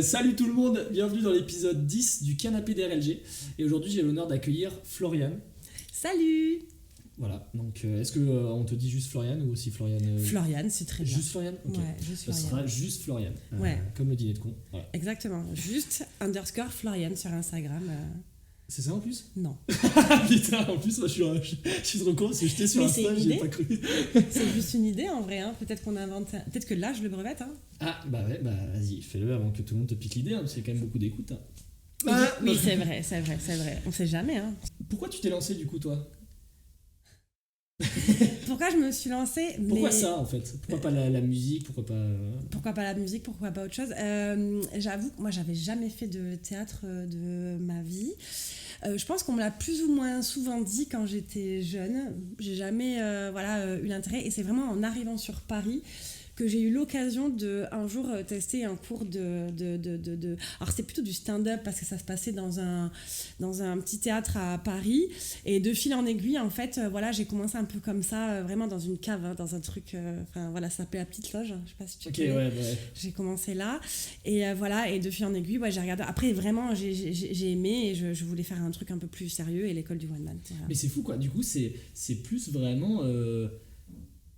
Salut tout le monde, bienvenue dans l'épisode 10 du Canapé d'RLG. Et aujourd'hui j'ai l'honneur d'accueillir Floriane. Salut. Voilà, donc est-ce que on te dit juste Floriane ou aussi Floriane Floriane, c'est très bien. Juste Floriane. Ok. Ouais, juste Ça Floriane. sera juste Floriane. Ouais. Comme le dîner de con. Voilà. Exactement. Juste _ Floriane sur Instagram. C'est ça en plus? Non. Putain, en plus moi je suis trop con parce que j'étais sur Mais Insta, c'est une j'ai idée. pas cru. C'est juste une idée en vrai. Hein. Peut-être qu'on invente. Peut-être que là je le brevette. Hein. Ah bah ouais, bah vas-y, fais-le avant que tout le monde te pique l'idée, hein, parce qu'il y a quand même beaucoup d'écoute. Hein. Oui, c'est vrai. On sait jamais. Hein. Pourquoi tu t'es lancé du coup toi? Pourquoi je me suis lancée? Pourquoi ça en fait? Pourquoi pas la musique? Pourquoi pas la musique? Pourquoi pas autre chose? J'avoue que moi j'avais jamais fait de théâtre de ma vie. Je pense qu'on me l'a plus ou moins souvent dit quand j'étais jeune. J'ai jamais eu l'intérêt. Et c'est vraiment en arrivant sur Paris que j'ai eu l'occasion de un jour tester un cours de... Alors c'était plutôt du stand-up parce que ça se passait dans un petit théâtre à Paris. Et de fil en aiguille, en fait, j'ai commencé un peu comme ça, vraiment dans une cave, dans un truc... ça s'appelait la Petite Loge, je sais pas si tu connais. ouais. J'ai commencé là. Et et de fil en aiguille, j'ai regardé. Après, vraiment, j'ai aimé et je voulais faire un truc un peu plus sérieux et l'école du one man. Voilà. Mais c'est fou quoi, du coup c'est plus vraiment...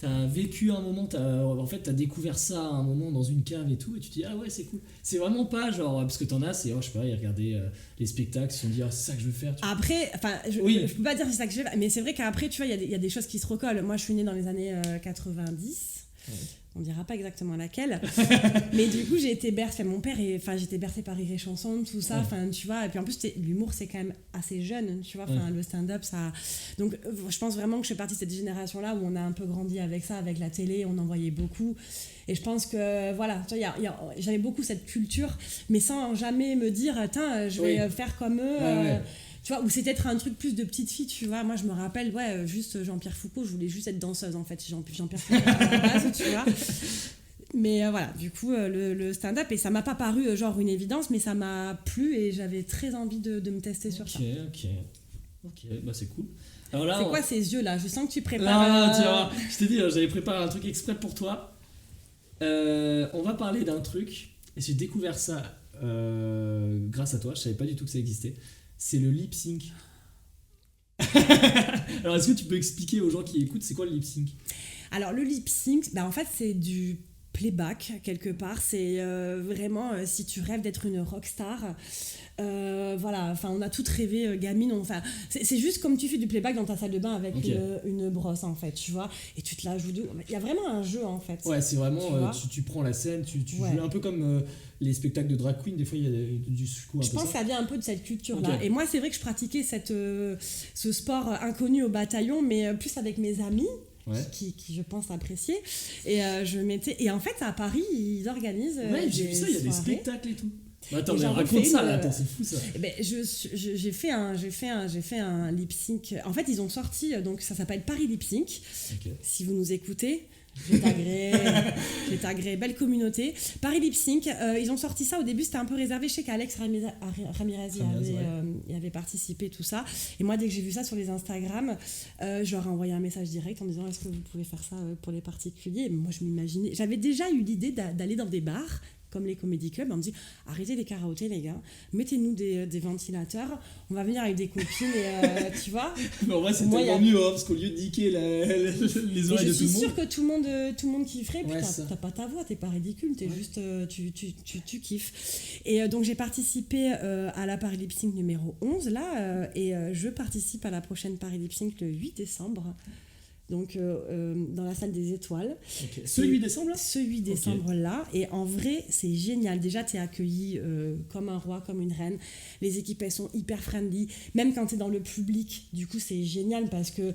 T'as vécu un moment, t'as découvert ça à un moment dans une cave et tout, et tu te dis ah ouais c'est cool. C'est vraiment pas genre, parce que t'en as, c'est je sais pas, ils regardaient les spectacles, ils se sont dit c'est ça que je veux faire. Après, je peux pas dire c'est ça que je veux faire, mais c'est vrai qu'après tu vois, il y a des choses qui se recollent. Moi je suis née dans les années 90. Ouais. On dira pas exactement laquelle, mais du coup j'ai été bercée. Mon père, j'étais bercée par Rire et Chanson, tout ça, tu vois. Et puis en plus l'humour c'est quand même assez jeune, tu vois. Le stand-up ça. Donc je pense vraiment que je fais partie de cette génération-là où on a un peu grandi avec ça, avec la télé, on en voyait beaucoup. Et je pense que voilà, tu vois, j'avais beaucoup cette culture, mais sans jamais me dire je vais faire comme eux. Tu vois, ou c'est peut-être un truc plus de petite fille, tu vois. Moi, je me rappelle, juste Jean-Pierre Foucault, je voulais juste être danseuse, en fait. Jean-Pierre Foucault à la base, tu vois. Mais voilà, du coup, le stand-up, et ça m'a pas paru genre une évidence, mais ça m'a plu et j'avais très envie de me tester sur ça. Ok, bah c'est cool. Alors là, c'est quoi ces yeux-là? Je sens que tu prépares... Non, tu vois, je t'ai dit, j'avais préparé un truc exprès pour toi. On va parler d'un truc, et j'ai découvert ça grâce à toi, je savais pas du tout que ça existait. C'est le lip sync. Alors, est-ce que tu peux expliquer aux gens qui écoutent, c'est quoi le lip sync? Alors, le lip sync, en fait, c'est du playback, quelque part. C'est vraiment, si tu rêves d'être une rockstar, on a toutes rêvé, gamine. C'est juste comme tu fais du playback dans ta salle de bain avec une brosse, en fait, tu vois. Et tu te la joues. Il y a vraiment un jeu, en fait. Ouais, c'est vraiment, tu prends la scène, tu joues un peu comme... les spectacles de drag queen, des fois il y a du coup, je pense que ça vient un peu de cette culture-là. Et moi, c'est vrai que je pratiquais ce sport inconnu au bataillon, mais plus avec mes amis, qui je pense appréciaient. Et et en fait, à Paris, ils organisent. J'ai vu ça, il y a des spectacles et tout. Attends, mais raconte ça là, c'est fou ça. J'ai fait un lip sync. En fait, ils ont sorti, donc ça s'appelle Paris Lip Sync. Si vous nous écoutez. J'ai tagué, belle communauté. Paris Lip Sync, ils ont sorti ça au début, c'était un peu réservé. Je sais qu'Alex Ramirez y avait participé, tout ça. Et moi, dès que j'ai vu ça sur les Instagram, je leur ai envoyé un message direct en disant est-ce que vous pouvez faire ça pour les particuliers? Et moi, je m'imaginais, j'avais déjà eu l'idée d'aller dans des bars comme les comédie clubs, on me dit arrêtez les karaokés les gars, mettez-nous des ventilateurs, on va venir avec des copines et tu vois. Mais en vrai c'est tellement mieux parce qu'au lieu de niquer les oreilles de tout le monde. Je suis sûre que tout le monde kifferait, puis t'as pas ta voix, t'es pas ridicule, t'es juste tu kiffes. Et donc j'ai participé à la Paris Lip Sync numéro 11 là, et je participe à la prochaine Paris Lip Sync le 8 décembre. Donc dans la salle des étoiles. Ce 8 décembre là? Ce 8 décembre là. Et en vrai, c'est génial. Déjà, t'es accueilli comme un roi, comme une reine. Les équipes, elles sont hyper friendly. Même quand t'es dans le public, du coup, c'est génial parce que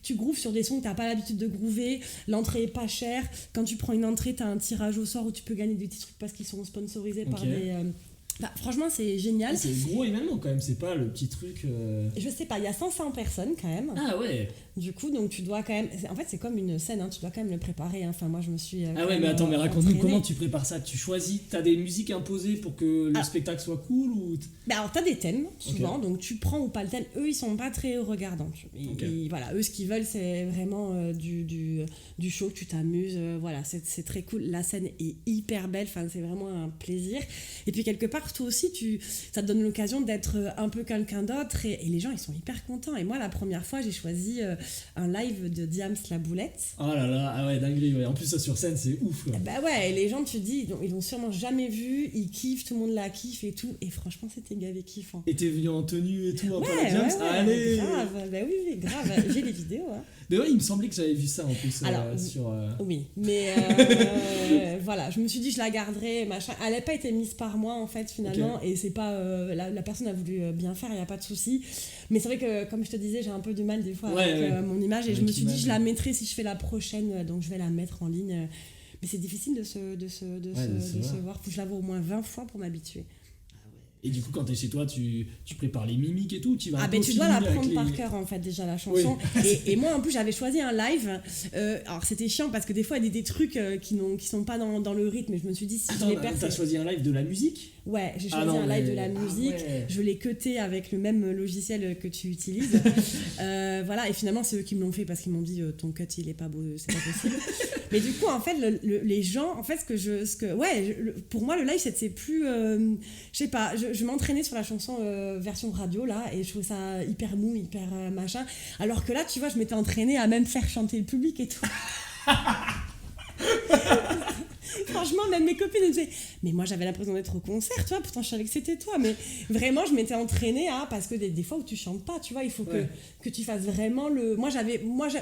tu grooves sur des sons que t'as pas l'habitude de groover. L'entrée est pas chère. Quand tu prends une entrée, t'as un tirage au sort où tu peux gagner des petits trucs parce qu'ils sont sponsorisés par Bah, franchement, c'est génial. C'est gros événement quand même, c'est pas le petit truc. Je sais pas, il y a 500 personnes quand même. Ah ouais. Du coup, donc tu dois quand même. En fait, c'est comme une scène, hein, tu dois quand même le préparer. Hein. Enfin, moi, je me suis. Ah ouais, mais attends, mais raconte-nous comment tu prépares ça. Tu choisis, t'as des musiques imposées pour que le spectacle soit cool ou. Bah alors, t'as des thèmes souvent, donc tu prends ou pas le thème. Eux, ils sont pas très regardants. Voilà, eux, ce qu'ils veulent, c'est vraiment du show, que tu t'amuses. Voilà, c'est très cool. La scène est hyper belle. Enfin, c'est vraiment un plaisir. Et puis quelque part, toi aussi, ça te donne l'occasion d'être un peu quelqu'un d'autre et les gens, ils sont hyper contents. Et moi, la première fois, j'ai choisi un live de Diams La Boulette. Oh là là, ah ouais, dinguerie, ouais. En plus, ça sur scène, c'est ouf. Quoi. Bah ouais, et les gens, tu te dis, ils l'ont sûrement jamais vu, ils kiffent, tout le monde la kiffe et tout. Et franchement, c'était gavé kiffant. Et t'es venu en tenue et tout, un peu à la Diams. Ouais, allez. Grave, bah oui, grave. J'ai des vidéos. Hein. Mais ouais, il me semblait que j'avais vu ça en plus. Alors, sur. Oui, mais voilà, je me suis dit, je la garderai, machin. Elle n'a pas été mise par moi, en fait, finalement, et c'est pas. La personne a voulu bien faire, il n'y a pas de souci. Mais c'est vrai que, comme je te disais, j'ai un peu du mal des fois avec mon image, et je me suis dit, je la mettrai si je fais la prochaine, donc je vais la mettre en ligne. Mais c'est difficile de se voir. Faut que je la vois au moins 20 fois pour m'habituer. Et du coup, quand t'es chez toi, tu prépares les mimiques et tout, tu vas. Ah ben tu dois la prendre par cœur en fait déjà la chanson. Oui. Et moi en plus j'avais choisi un live. Alors c'était chiant parce que des fois il y a des trucs qui sont pas dans le rythme. Et je me suis dit si je les perds. T'as choisi un live de la musique ? Ouais, j'ai choisi un live de la musique. Ouais. Je l'ai cuté avec le même logiciel que tu utilises. Voilà, et finalement c'est eux qui me l'ont fait parce qu'ils m'ont dit ton cut il est pas beau, c'est pas possible. Mais du coup en fait les gens, en fait pour moi le live c'est plus, je sais pas, je m'entraînais sur la chanson version radio là et je trouvais ça hyper mou, hyper machin. Alors que là tu vois je m'étais entraînée à même faire chanter le public et tout. Franchement, même mes copines me disaient mais moi j'avais l'impression d'être au concert, tu vois, pourtant je savais que c'était toi, mais vraiment je m'étais entraînée parce que des fois où tu chantes pas, tu vois, il faut que tu fasses vraiment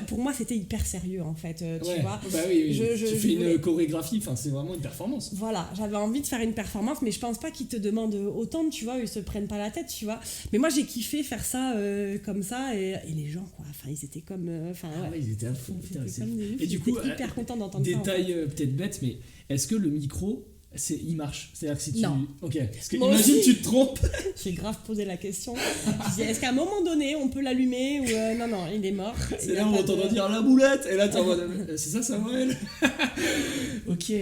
pour moi c'était hyper sérieux en fait, tu vois. Bah oui. Tu fais une chorégraphie, enfin c'est vraiment une performance. Voilà, j'avais envie de faire une performance, mais je pense pas qu'ils te demandent autant, tu vois, ils se prennent pas la tête, tu vois. Mais moi j'ai kiffé faire ça comme ça et les gens quoi, enfin ils étaient comme ils étaient à fond. Et du coup hyper content d'entendre ça. Détail peut-être bête, mais est-ce que le micro, il marche ? C'est-à-dire que si tu... Non. Ok. Parce que imagine tu te trompes. J'ai grave posé la question. Je disais, est-ce qu'à un moment donné, on peut l'allumer ou non, il est mort. C'est là où on t'entend dire la boulette. Et là, t'es en mode, c'est ça, Samuel ? Ok.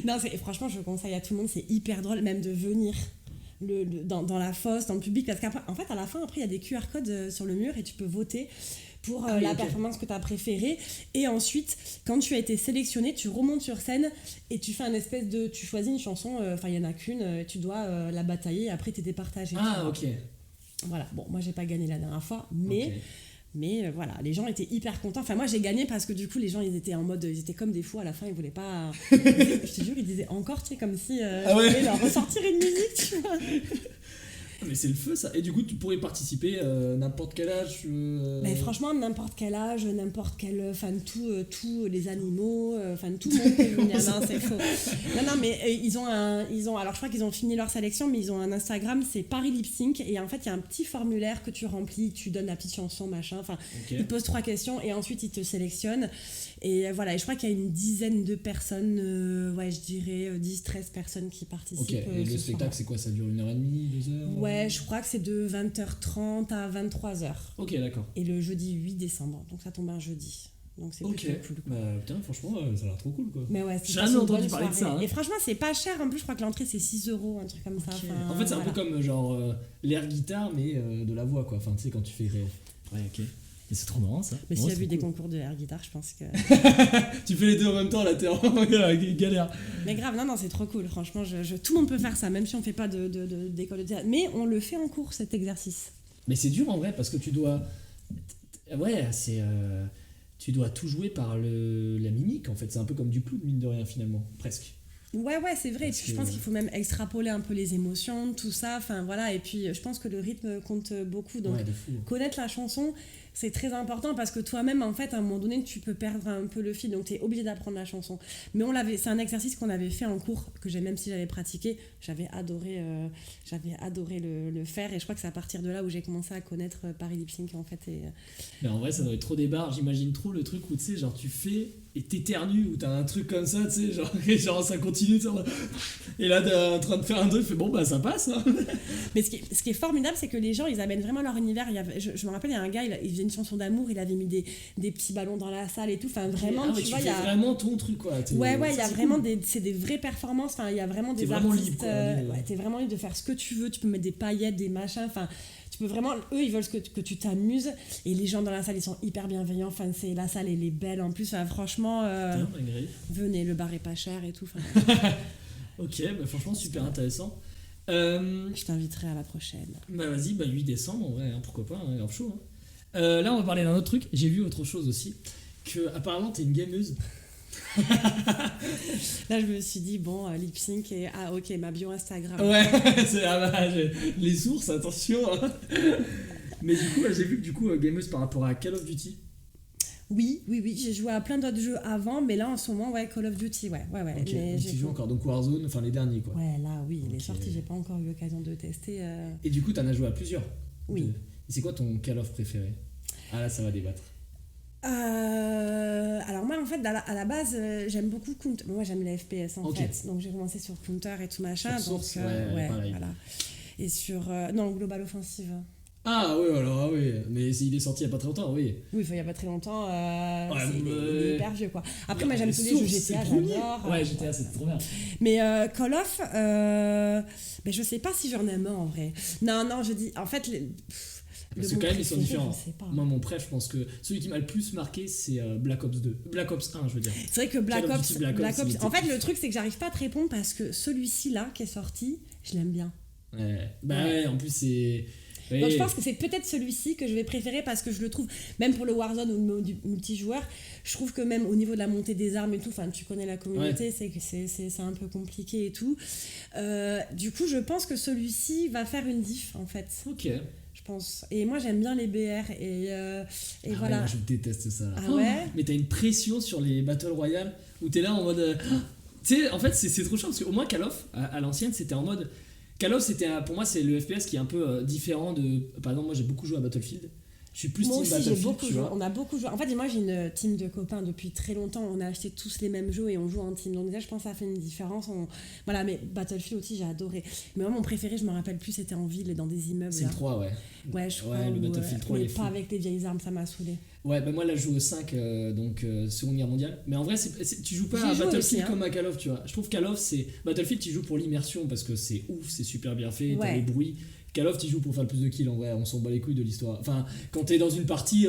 Non, franchement, je conseille à tout le monde, c'est hyper drôle, même de venir dans la fosse, dans le public. Parce qu'en fait, à la fin, après, il y a des QR codes sur le mur et tu peux voter pour la performance que tu as préférée. Et ensuite, quand tu as été sélectionné, tu remontes sur scène et tu fais un espèce de... Tu choisis une chanson, il n'y en a qu'une, tu dois la batailler et après t'es départagé. Ah, ok. Voilà, bon, moi j'ai pas gagné la dernière fois, mais voilà, les gens étaient hyper contents. Enfin, moi j'ai gagné parce que du coup, les gens ils étaient en mode, ils étaient comme des fous à la fin, ils voulaient pas... je te jure, ils disaient encore, tu sais, comme si je voulais leur ressortir une musique, tu vois. Mais c'est le feu ça. Et du coup tu pourrais participer n'importe quel âge Mais franchement n'importe quel âge, n'importe quel, enfin tous les animaux, enfin tout le monde peut venir. Non c'est faux. Non mais ils ont alors je crois qu'ils ont fini leur sélection, mais ils ont un Instagram, c'est Paris Lip Sync, et en fait il y a un petit formulaire que tu remplis, tu donnes la petite chanson machin, enfin ils te posent 3 questions et ensuite ils te sélectionnent. Et voilà, et je crois qu'il y a une dizaine de personnes, je dirais 10-13 personnes qui participent. Ok, et le spectacle c'est quoi, ça dure 1h30, 2h ? Ouais, je crois que c'est de 20h30 à 23h. Ok, d'accord. Et le jeudi 8 décembre, donc ça tombe un jeudi. Donc c'est plutôt cool. Bah putain, franchement, ça a l'air trop cool quoi. Mais ouais, j'ai jamais entendu parler de ça. Hein. Et franchement, c'est pas cher en plus, je crois que l'entrée c'est 6€, un truc comme ça. Enfin, en fait, c'est un peu comme genre l'air guitare, mais de la voix quoi. Enfin, tu sais, quand tu fais. Ouais, ok. Mais c'est trop marrant ça. Mais s'il y a eu des concours de air guitare, je pense que. Tu fais les deux en même temps, là t'es en galère. Mais grave, non, c'est trop cool. Franchement, tout le monde peut faire ça, même si on fait pas d'école de théâtre. Mais on le fait en cours cet exercice. Mais c'est dur en vrai parce que tu dois. Ouais, c'est. Tu dois tout jouer par la mimique en fait. C'est un peu comme du clown, mine de rien finalement, presque. Ouais, c'est vrai. Je pense qu'il faut même extrapoler un peu les émotions, tout ça. Enfin voilà. Et puis, je pense que le rythme compte beaucoup. Donc, connaître la chanson, C'est très important parce que toi-même, en fait, à un moment donné, tu peux perdre un peu le fil, donc tu es obligé d'apprendre la chanson. Mais c'est un exercice qu'on avait fait en cours, même si j'avais pratiqué, j'avais adoré le faire, et je crois que c'est à partir de là où j'ai commencé à connaître Paris Lip Sync, en fait. Mais en vrai, ça doit être trop des barres. J'imagine trop le truc où, tu sais, genre, tu fais et t'éternues, ou t'as un truc comme ça, tu sais, genre, et genre ça continue, tu sais, et là, t'es en train de faire un truc, tu fais bon, bah ça passe. Hein. Mais ce qui est formidable, c'est que les gens, ils amènent vraiment leur univers. Je me rappelle, il y a un gars, il faisait une chanson d'amour, il avait mis des petits ballons dans la salle et tout. Enfin, vraiment, tu vois, il y a vraiment ton truc, quoi. Ouais, il y a vraiment c'est des vraies performances. Enfin, il y a vraiment des vraiment artistes. Libre, quoi, ouais, t'es vraiment libre de faire ce que tu veux. Tu peux mettre des paillettes, des machins. Enfin, tu peux vraiment. Eux, ils veulent que tu t'amuses. Et les gens dans la salle, ils sont hyper bienveillants. Enfin, la salle, elle est belle en plus. Enfin, franchement, venez, le bar est pas cher et tout. Ok, bah franchement, super intéressant. Je t'inviterai à la prochaine. Bah vas-y, 8 décembre, en vrai, hein, pourquoi pas, grave chaud. Hein. Là, on va parler d'un autre truc. J'ai vu autre chose aussi. Que apparemment, t'es une gameuse. Là, je me suis dit, bon, lip sync et. Ah, ok, ma bio Instagram. Ouais, les sources, attention. Hein. Mais du coup, j'ai vu que gameuse par rapport à Call of Duty. Oui, j'ai joué à plein d'autres jeux avant, mais là en ce moment, ouais, Call of Duty, ouais. Ok, mais tu joues encore, donc Warzone, enfin les derniers quoi. Ouais, là, oui, les sorties, j'ai pas encore eu l'occasion de tester. Et du coup, t'en as joué à plusieurs. Oui. Et c'est quoi ton Call of préféré? Ah là, ça va débattre. Alors moi, en fait, à la base, j'aime beaucoup Counter. Moi, j'aime les FPS en fait, donc j'ai commencé sur Counter et tout machin. Sur Source, donc, ouais, pareil. Voilà. Et sur non, Global Offensive. Ah oui, alors oui, mais il est sorti il y a pas très longtemps, oui. Oui, il y a pas très longtemps, il est hyper vieux quoi. Après, moi j'aime tous les jeux GTA, j'adore. Ouais, GTA, c'est trop bien. Mais Call of, je sais pas si j'en aime un en vrai. Non, je dis, en fait, parce que quand même ils sont différents. Moi, mon préf, je pense que celui qui m'a le plus marqué, c'est Black Ops 2. Black Ops 1, je veux dire. C'est vrai que Black Ops. En fait, le truc, c'est que j'arrive pas à te répondre parce que celui-ci là qui est sorti, je l'aime bien. Ouais. Ouais, en plus c'est. Oui. Donc je pense que c'est peut-être celui-ci que je vais préférer parce que je le trouve, même pour le Warzone ou le multijoueur, je trouve que même au niveau de la montée des armes et tout, enfin tu connais la communauté, c'est que c'est un peu compliqué et tout. Du coup, je pense que celui-ci va faire une diff en fait. Ok. Je pense. Et moi j'aime bien les BR et voilà. Ouais, je déteste ça. Ah ouais. Mais t'as une pression sur les Battle Royale où t'es là en mode. Tu sais, en fait, c'est trop chiant parce qu'au moins Call of, à l'ancienne, c'était en mode. Call of, pour moi, c'est le FPS qui est un peu différent de. Par exemple, moi j'ai beaucoup joué à Battlefield. Je suis plus moi team aussi, Battlefield. Beaucoup joué. On a beaucoup joué. En fait, moi j'ai une team de copains depuis très longtemps. On a acheté tous les mêmes jeux et on joue en team. Donc déjà, je pense que ça fait une différence. Voilà, mais Battlefield aussi, j'ai adoré. Mais moi, mon préféré, je me rappelle plus, c'était en ville et dans des immeubles. C'est le 3, ouais. Ouais, je crois. Le Battlefield 3, mais pas avec les vieilles armes, ça m'a saoulé. Ouais, bah moi là je joue au 5, donc Seconde Guerre mondiale. Mais en vrai, tu joues pas à Battlefield aussi, comme à Call of, tu vois. Je trouve Call of, c'est. Battlefield, tu joues pour l'immersion parce que c'est ouf, c'est super bien fait, t'as les bruits. Call of, tu joues pour faire le plus de kills, en vrai, on s'en bat les couilles de l'histoire. Enfin, quand t'es dans une partie,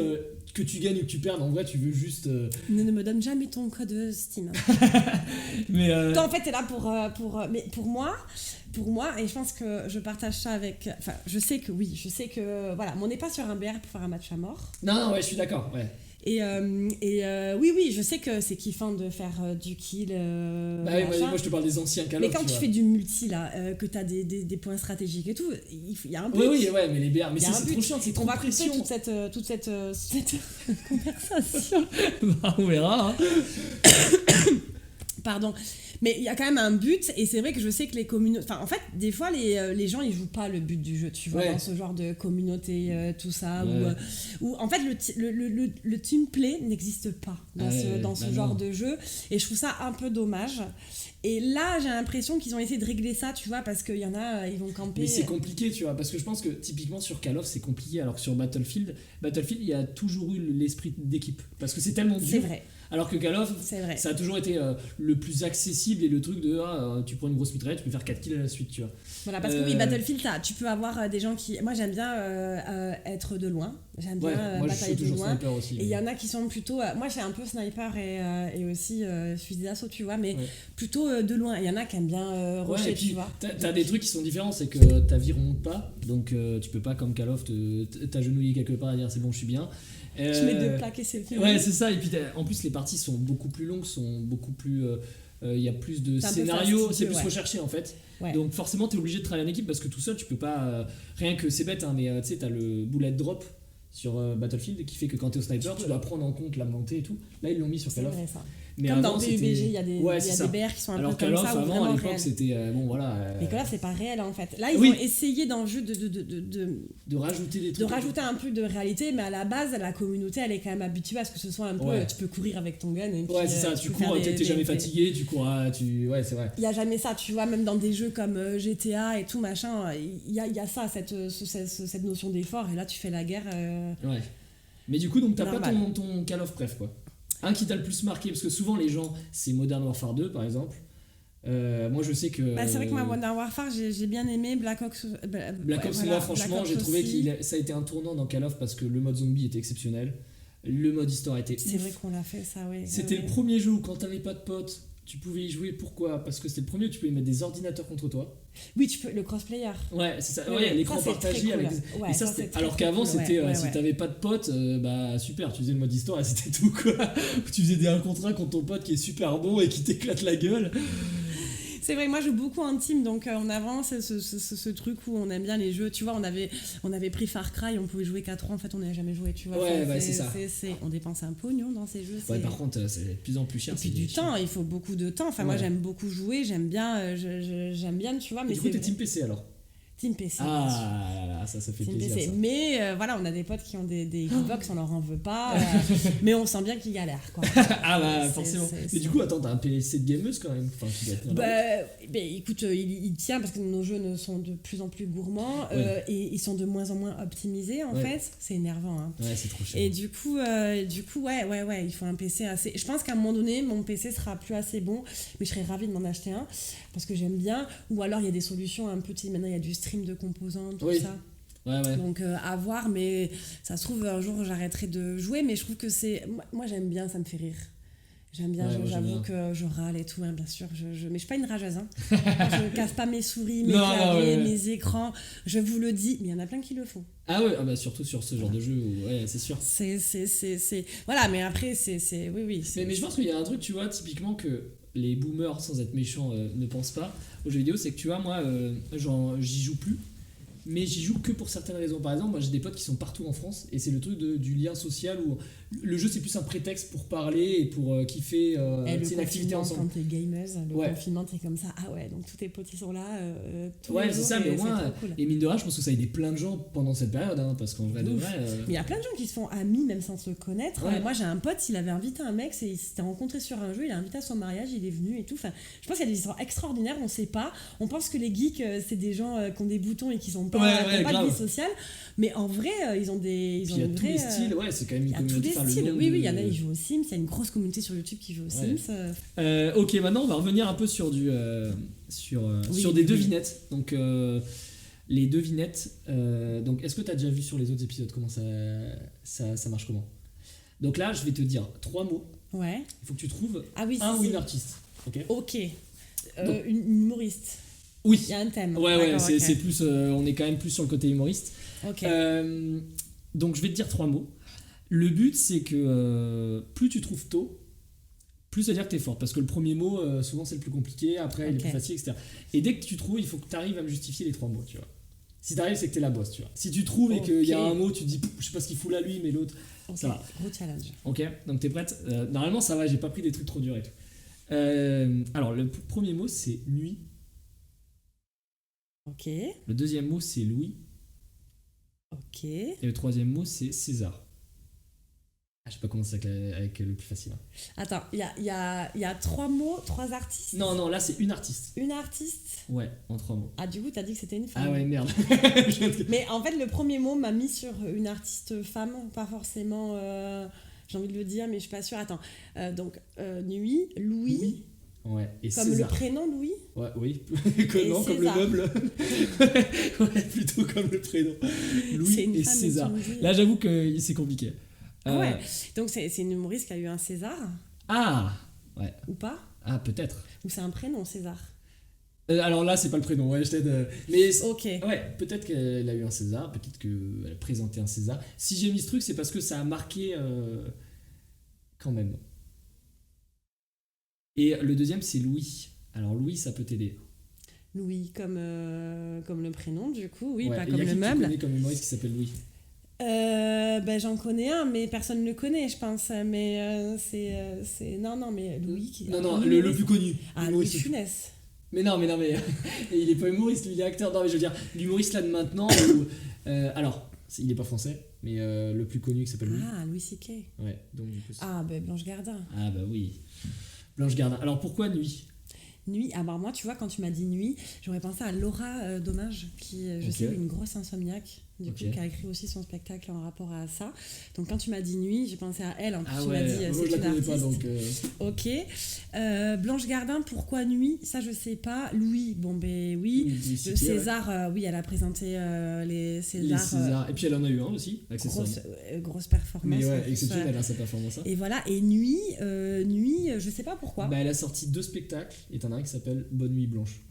que tu gagnes ou que tu perds, en vrai, tu veux juste. Ne me donne jamais ton code Steam. Mais toi, en fait, t'es là mais pour moi, et je pense que je partage ça avec. Enfin, je sais que. Voilà, mais on n'est pas sur un BR pour faire un match à mort. Non, ouais, je suis d'accord, ouais. Et oui, je sais que c'est kiffant de faire du kill. Bah oui, moi je te parle des anciens Call of. Mais quand tu fais du multi, là, que t'as des points stratégiques et tout, il y a un but. Oui, mais les BR, mais c'est trop chiant, c'est trop on va pression. toute cette conversation. Bah, on verra. Hein. Pardon. Mais il y a quand même un but, et c'est vrai que je sais que les communautés. Enfin, en fait, des fois, les gens ils jouent pas le but du jeu, tu vois, dans ce genre de communauté, tout ça, où en fait le team play n'existe pas dans ce genre de jeu, et je trouve ça un peu dommage. Et là, j'ai l'impression qu'ils ont essayé de régler ça, tu vois, parce qu'il y en a, ils vont camper. Mais c'est compliqué, tu vois, parce que je pense que typiquement sur Call of, c'est compliqué, alors que sur Battlefield, il y a toujours eu l'esprit d'équipe, parce que c'est tellement dur. C'est vrai. Alors que Call of, ça a toujours été le plus accessible et le truc de tu prends une grosse mitraillette, tu peux faire 4 kills à la suite, tu vois. Voilà, parce que oui, Battlefield, tu peux avoir des gens qui. Moi, j'aime bien être de loin. J'aime bien batailler de loin. Aussi, et il y en a qui sont plutôt. Moi, j'ai un peu sniper et aussi fusil d'assaut, tu vois, mais plutôt de loin. Il y en a qui aiment bien rusher, tu vois. T'as des trucs qui sont différents, c'est que ta vie remonte pas, donc tu peux pas, comme Call of, t'agenouiller quelque part et dire c'est bon, je suis bien. Je mets 2 plaques et c'est fini. Ouais, c'est ça. Et puis en plus, les parties sont beaucoup plus longues, sont beaucoup plus. Il y a plus de scénarios, c'est plus recherché en fait. Ouais. Donc forcément, t'es obligé de travailler en équipe parce que tout seul, tu peux pas. Rien que c'est bête, hein, mais tu sais, t'as le bullet drop sur Battlefield qui fait que quand t'es au sniper, tu dois prendre en compte la montée et tout. Là, ils l'ont mis sur C'est Call of. vrai ça. Mais Comme avant, dans PUBG, il y a des, ouais, il y a des BR qui sont un alors peu comme Call of, ça ou avant, à vraiment l'époque, réels. c'était bon voilà. Mais Call of, c'est pas réel en fait. Là, ils Oui. ont essayé dans le jeu de rajouter des de trucs. rajouter un peu de réalité, mais à la base, la communauté, elle est quand même habituée à ce que ce soit un peu. Ouais. Tu peux courir avec ton gun. Et puis, Ouais, c'est ça. Tu cours, t'es jamais fatigué, tu cours, ouais, c'est vrai. Il y a jamais ça, tu vois, même dans des jeux comme GTA et tout machin, il y a ça, cette notion d'effort. Et là, tu fais la guerre. Ouais. Mais du coup, donc t'as pas Normal. ton Call of préf quoi. Un qui t'a le plus marqué, parce que souvent les gens, c'est Modern Warfare 2 par exemple. Moi je sais que. Bah, c'est vrai que moi, Modern Warfare, j'ai bien aimé Black Ops. Black Ops, moi franchement, j'ai trouvé que ça a été un tournant dans Call of parce que le mode zombie était exceptionnel. Le mode histoire était. C'est vrai qu'on l'a fait ça, oui. C'était le premier jeu où quand t'avais pas de potes, tu pouvais y jouer. Pourquoi ? Parce que c'était le premier où tu pouvais mettre des ordinateurs contre toi. Oui, tu peux, le crossplayer. Ouais, c'est ça. Ouais, Ouais, l'écran ça, c'est partagé très cool. avec. Ouais, et ça, ça, c'était. c'est très, Alors très qu'avant, cool, c'était ouais, si ouais. t'avais pas de potes, bah super, tu faisais le mode histoire et c'était tout quoi. Tu faisais des 1 contre 1 contre ton pote qui est super bon et qui t'éclate la gueule. C'est vrai, moi je joue beaucoup en team, donc on a vraiment ce truc où on aime bien les jeux. Tu vois, on avait pris Far Cry, on pouvait jouer qu'à 3, en fait on n'a jamais joué, tu vois. Ouais, bah, c'est ça. On dépense un pognon dans ces jeux. Ouais, par contre, c'est de plus en plus cher. Et puis du temps, il faut beaucoup de temps. Enfin, moi Ouais. j'aime beaucoup jouer, j'aime bien, tu vois. Et Mais du coup, t'es team PC alors. Team PC. Ah là, ça fait Team plaisir. PC. Ça. Mais voilà, on a des potes qui ont des Xbox, on leur en veut pas. Mais on sent bien qu'ils galèrent, quoi. Ah bah C'est- forcément. c'est- Mais du coup, attends, t'as un PC de gameuse quand même. Enfin, tu dois tenir la route. Écoute, il tient parce que nos jeux sont de plus en plus gourmands Ouais. et ils sont de moins en moins optimisés en Ouais. fait. C'est énervant. Hein. Ouais, c'est trop cher. Et du coup, ouais, il faut un PC assez. Je pense qu'à un moment donné, mon PC sera plus assez bon, mais je serais ravie de m'en acheter un parce que j'aime bien. Ou alors il y a des solutions un peu. Maintenant, il y a du stream de composants, tout Oui. ça. Ouais. Donc à voir, mais ça se trouve un jour j'arrêterai de jouer, mais je trouve que c'est. Moi j'aime bien, ça me fait rire. J'aime bien, Ouais, moi, j'aime j'avoue bien. que je râle et tout, hein, bien sûr. Mais je suis pas une rageuse. Hein. Je casse pas mes souris, mes Non, claviers, ouais. mes écrans. Je vous le dis, mais il y en a plein qui le font. Ah ouais, bah surtout sur ce genre de jeu. Ouais, c'est sûr. Voilà, mais après, oui. Mais je pense qu'il y a un truc, tu vois, typiquement que les boomers, sans être méchants, ne pensent pas aux jeux vidéo, c'est que tu vois, moi, j'y joue plus. Mais j'y joue que pour certaines raisons. Par exemple, moi j'ai des potes qui sont partout en France et c'est le truc du lien social où le jeu c'est plus un prétexte pour parler et pour kiffer c'est une activité ensemble. Quand t'es gameuse, le Ouais. confinement, t'es comme ça. Ah ouais, donc tous tes potes ils sont là. Tous Ouais, les c'est jours, ça, mais et au moins, c'est trop cool. et mine de rien, je pense que ça a aidé plein de gens pendant cette période, hein, parce qu'en vrai de Ouf. vrai. Mais il y a plein de gens qui se font amis même sans se connaître. Ouais. Moi j'ai un pote, il avait invité un mec, il s'était rencontré sur un jeu, il a invité à son mariage, il est venu et tout. Enfin, je pense qu'il y a des histoires extraordinaires, on sait pas. On pense que les geeks c'est des gens qui ont des boutons et qui sont pas, Ouais, qui ont pas de grave. vie sociale, mais en vrai ils ont des. Puis il y a tous les styles, ouais, c'est quand même Il une y a tous communauté. les enfin, le styles, nombre oui, de- il y en a, ils jouent aux Sims, il y a une grosse communauté sur YouTube qui joue aux Ouais. Sims. Ok, maintenant on va revenir un peu sur sur des oui. devinettes. Donc les devinettes. Donc est-ce que tu as déjà vu sur les autres épisodes comment ça marche comment? Donc là, je vais te dire 3 mots. Ouais. Il faut que tu trouves Ah oui, un si, ou si. une artiste. Ok. Ok. Donc- Une humoriste. Oui. Il y a un thème. Ouais, D'accord, ok. c'est plus. On est quand même plus sur le côté humoriste. Ok. Donc je vais te dire 3 mots. Le but c'est que plus tu trouves tôt, plus ça veut dire que t'es fort. Parce que le premier mot, souvent c'est le plus compliqué, après il est Ok. plus facile, etc. Et dès que tu trouves, il faut que tu arrives à me justifier les 3 mots, tu vois. Si t'arrives, c'est que t'es la boss, tu vois. Si tu trouves et qu'il y a Ok. un mot, tu te dis, je sais pas ce qu'il fout là lui, mais l'autre, Ok. ça va. Gros challenge. Ok, donc t'es prête? Normalement ça va, j'ai pas pris des trucs trop durs et tout. Alors le premier mot c'est nuit. Ok. Le deuxième mot c'est Louis. Ok. Et le troisième mot c'est César. Ah, je sais pas commencer avec le plus facile. Hein. Attends, il y a 3 mots, 3 artistes. Non, là c'est une artiste. Une artiste. Ouais, en 3 mots. Ah, du coup, t'as dit que c'était une femme. Ah ouais, merde. Mais en fait, le premier mot m'a mis sur une artiste femme, pas forcément. J'ai envie de le dire, mais je suis pas sûre. Attends. Donc, Nuit, Louis. Oui. Ouais, et Comme César. le prénom Louis. Ouais, oui. Et Non, comme le César. meuble. Ouais, plutôt comme le prénom. C'est Louis une et femme, César. tu me dis. Là, j'avoue que c'est compliqué. Ah ouais. Donc, c'est une humoriste qui a eu un César, Ah ouais. ou pas? Ah, peut-être. Ou c'est un prénom, César? Alors là, c'est pas le prénom, ouais, je t'aide. Mais Ok. ouais, peut-être qu'elle a eu un César, peut-être qu'elle a présenté un César. Si j'ai mis ce truc, c'est parce que ça a marqué quand même. Et le deuxième, c'est Louis. Alors Louis, ça peut t'aider. Louis, comme le prénom, du coup, oui, Ouais, pas et comme y a le qui que tu meuble. connais comme humoriste qui s'appelle Louis? J'en connais un, mais personne ne le connaît, je pense. Mais c'est... Non, mais Louis... Non, le plus connu. Ah, Louis de Funès. Mais non, mais il est pas humoriste, lui, il est acteur. Non, mais je veux dire, l'humoriste là de maintenant, alors, il est pas français, mais le plus connu qui s'appelle Louis. Ah, Louis C.K. Ouais, donc du coup. Blanche Gardin. Ah, bah oui. Blanche Gardin. Alors pourquoi Nuit? Nuit, moi, tu vois, quand tu m'as dit Nuit, j'aurais pensé à Laura Dommage, qui, je sais, est une grosse insomniaque, du coup, qui a écrit aussi son spectacle en rapport à ça. Donc, quand tu m'as dit Nuit, j'ai pensé à elle. En plus, tu m'as dit, c'est une artiste. Pas, donc Ok. Blanche Gardin, pourquoi Nuit? Ça, je sais pas. Louis, oui. Le César, oui, elle a présenté les Césars. Et puis, elle en a eu un aussi, accessoirement. Grosse performance. Mais ouais, exceptionnelle, sa performance. Et voilà, et Nuit, je sais pas pourquoi. Elle a sorti 2 spectacles, et t'en as un qui s'appelle Bonne Nuit Blanche.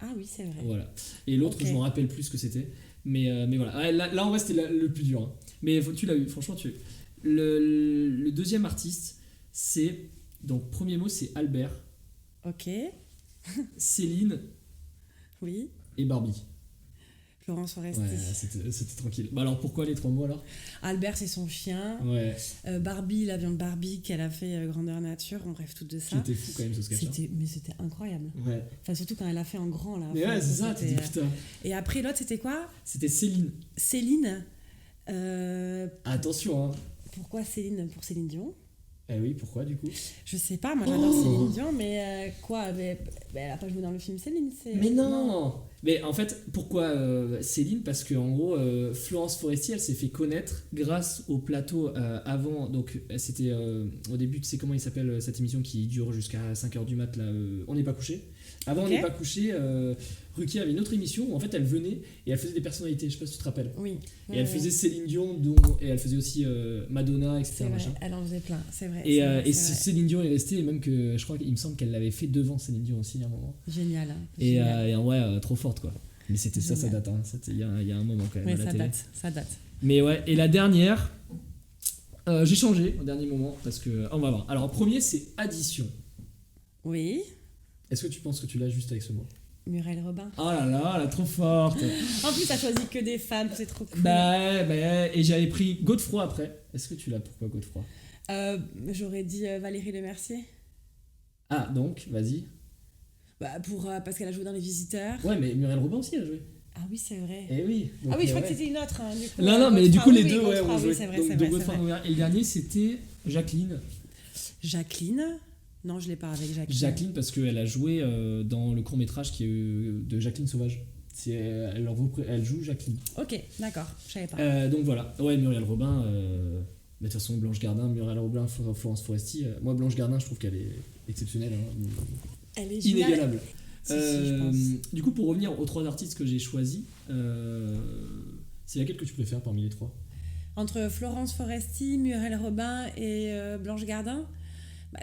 Ah oui, c'est vrai. Voilà. Et l'autre, je m'en rappelle plus ce que c'était. Mais voilà. Là, en vrai, c'était le plus dur. Hein. Mais tu l'as eu, franchement, tu l'as eu. Le deuxième artiste, c'est... Donc, premier mot, c'est Albert. Ok. Céline. Oui. Et Barbie. Florence Foresti. Ouais, c'était tranquille. Alors, pourquoi les 3 mots, alors? Albert, c'est son chien. Ouais. Barbie, l'avion de Barbie qu'elle a fait Grandeur Nature. On rêve toutes de ça. C'était fou, quand même, ce sketch. Mais c'était incroyable. Ouais. Enfin, surtout quand elle a fait en grand, là. Mais ouais, c'est ça, t'es dit putain. Et après, l'autre, c'était quoi? C'était Céline. Céline. Attention, hein. Pourquoi Céline? Pour Céline Dion? Oui, pourquoi du coup? Je sais pas, moi j'adore Céline Dion, mais quoi? Elle a pas joué dans le film Céline. Mais non. Mais en fait, pourquoi Céline? Parce que en gros, Florence Foresti, elle s'est fait connaître grâce au plateau avant. Donc, c'était au début, tu sais comment il s'appelle cette émission qui dure jusqu'à 5h du mat, là, On n'est pas couché. Avant, On n'est pas couché, Ruquier avait une autre émission où en fait elle venait et elle faisait des personnalités, je sais pas si tu te rappelles. Oui. Et elle faisait Céline Dion, et elle faisait aussi Madonna, etc. C'est vrai, elle en faisait plein, c'est vrai. Et Céline Dion est restée, et même que je crois qu'il me semble qu'elle l'avait fait devant Céline Dion aussi à un moment. Génial. Et en vrai, trop forte quoi. Mais c'était ça date, hein. Il y a un moment quand même. Ouais, à la télé. Ça date. Mais ouais, et la dernière, j'ai changé au dernier moment parce que. On va voir. Alors, premier, c'est addition. Oui. Est-ce que tu penses que tu l'as juste avec ce mot? Muriel Robin. Oh là là, elle est trop forte. En plus, t'as choisi que des femmes, c'est trop cool. Et j'avais pris Godefroy après. Est-ce que tu l'as? Pourquoi Godefroy? J'aurais dit Valérie Lemercier. Ah, donc, vas-y. Parce qu'elle a joué dans Les Visiteurs. Ouais, mais Muriel Robin aussi, elle a joué. Ah oui, c'est vrai. Et oui. Donc, je crois que c'était une autre. Hein, du coup, non, mais du coup, les deux, ouais, on jouait. C'est vrai, donc Godefroy, et le dernier, c'était Jacqueline. Jacqueline? Non, je l'ai pas avec Jacqueline. Jacqueline, parce qu'elle a joué dans le court-métrage qui est de Jacqueline Sauvage. Elle joue Jacqueline. Ok, d'accord, je savais pas. Donc voilà. Ouais, Muriel Robin. De toute façon, Blanche Gardin, Muriel Robin, Florence Foresti. Moi, Blanche Gardin, je trouve qu'elle est exceptionnelle. Hein. Elle est inégalable. Si, je pense. Du coup, pour revenir aux 3 artistes que j'ai choisis, c'est laquelle que tu préfères parmi les 3? Entre Florence Foresti, Muriel Robin et Blanche Gardin?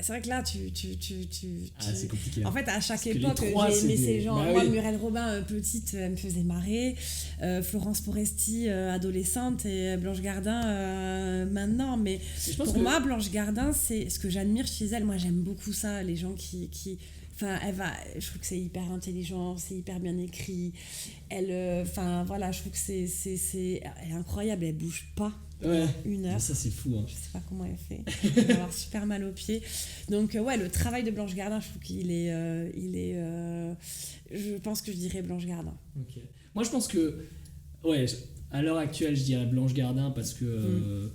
C'est vrai que là, c'est compliqué. En fait, à chaque époque, j'ai aimé ces gens. Moi, Muriel Robin, petite, elle me faisait marrer. Florence Foresti, adolescente. Et Blanche Gardin, maintenant. Mais pour moi, Blanche Gardin, c'est ce que j'admire chez elle. Moi, j'aime beaucoup ça, les gens qui... Enfin, je trouve que c'est hyper intelligent, c'est hyper bien écrit. Elle, voilà, je trouve que elle est incroyable, elle bouge pas. Ouais, 1 heure. Ça, c'est fou. Hein. Je sais pas comment elle fait. Elle va avoir super mal aux pieds. Donc, le travail de Blanche Gardin, je trouve qu'il est. Je pense que je dirais Blanche Gardin. Ok. Moi, je pense que. Ouais, à l'heure actuelle, je dirais Blanche Gardin parce que.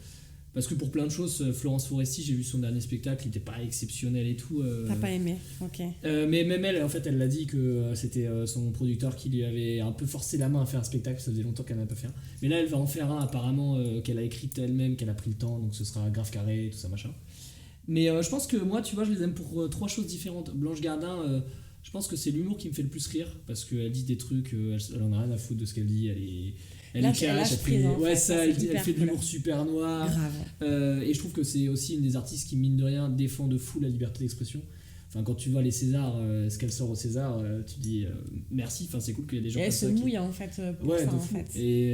Parce que pour plein de choses, Florence Foresti, j'ai vu son dernier spectacle, il n'était pas exceptionnel et tout. T'as pas aimé, ok. Mais même elle, en fait, elle l'a dit que c'était son producteur qui lui avait un peu forcé la main à faire un spectacle, ça faisait longtemps qu'elle n'avait pas fait un. Mais là, elle va en faire un apparemment qu'elle a écrit elle-même, qu'elle a pris le temps, donc ce sera grave carré, tout ça, machin. Mais je pense que moi, tu vois, je les aime pour 3 choses différentes. Blanche Gardin, je pense que c'est l'humour qui me fait le plus rire, parce qu'elle dit des trucs, elle en a rien à foutre de ce qu'elle dit, elle est cash, elle fait de l'humour super noir. Et je trouve que c'est aussi une des artistes qui, mine de rien, défend de fou la liberté d'expression. Enfin, quand tu vois les Césars, ce qu'elle sort au César, tu dis merci, enfin, c'est cool qu'il y ait des gens et comme ça. Elle se mouille en fait pour ça en fait. Et,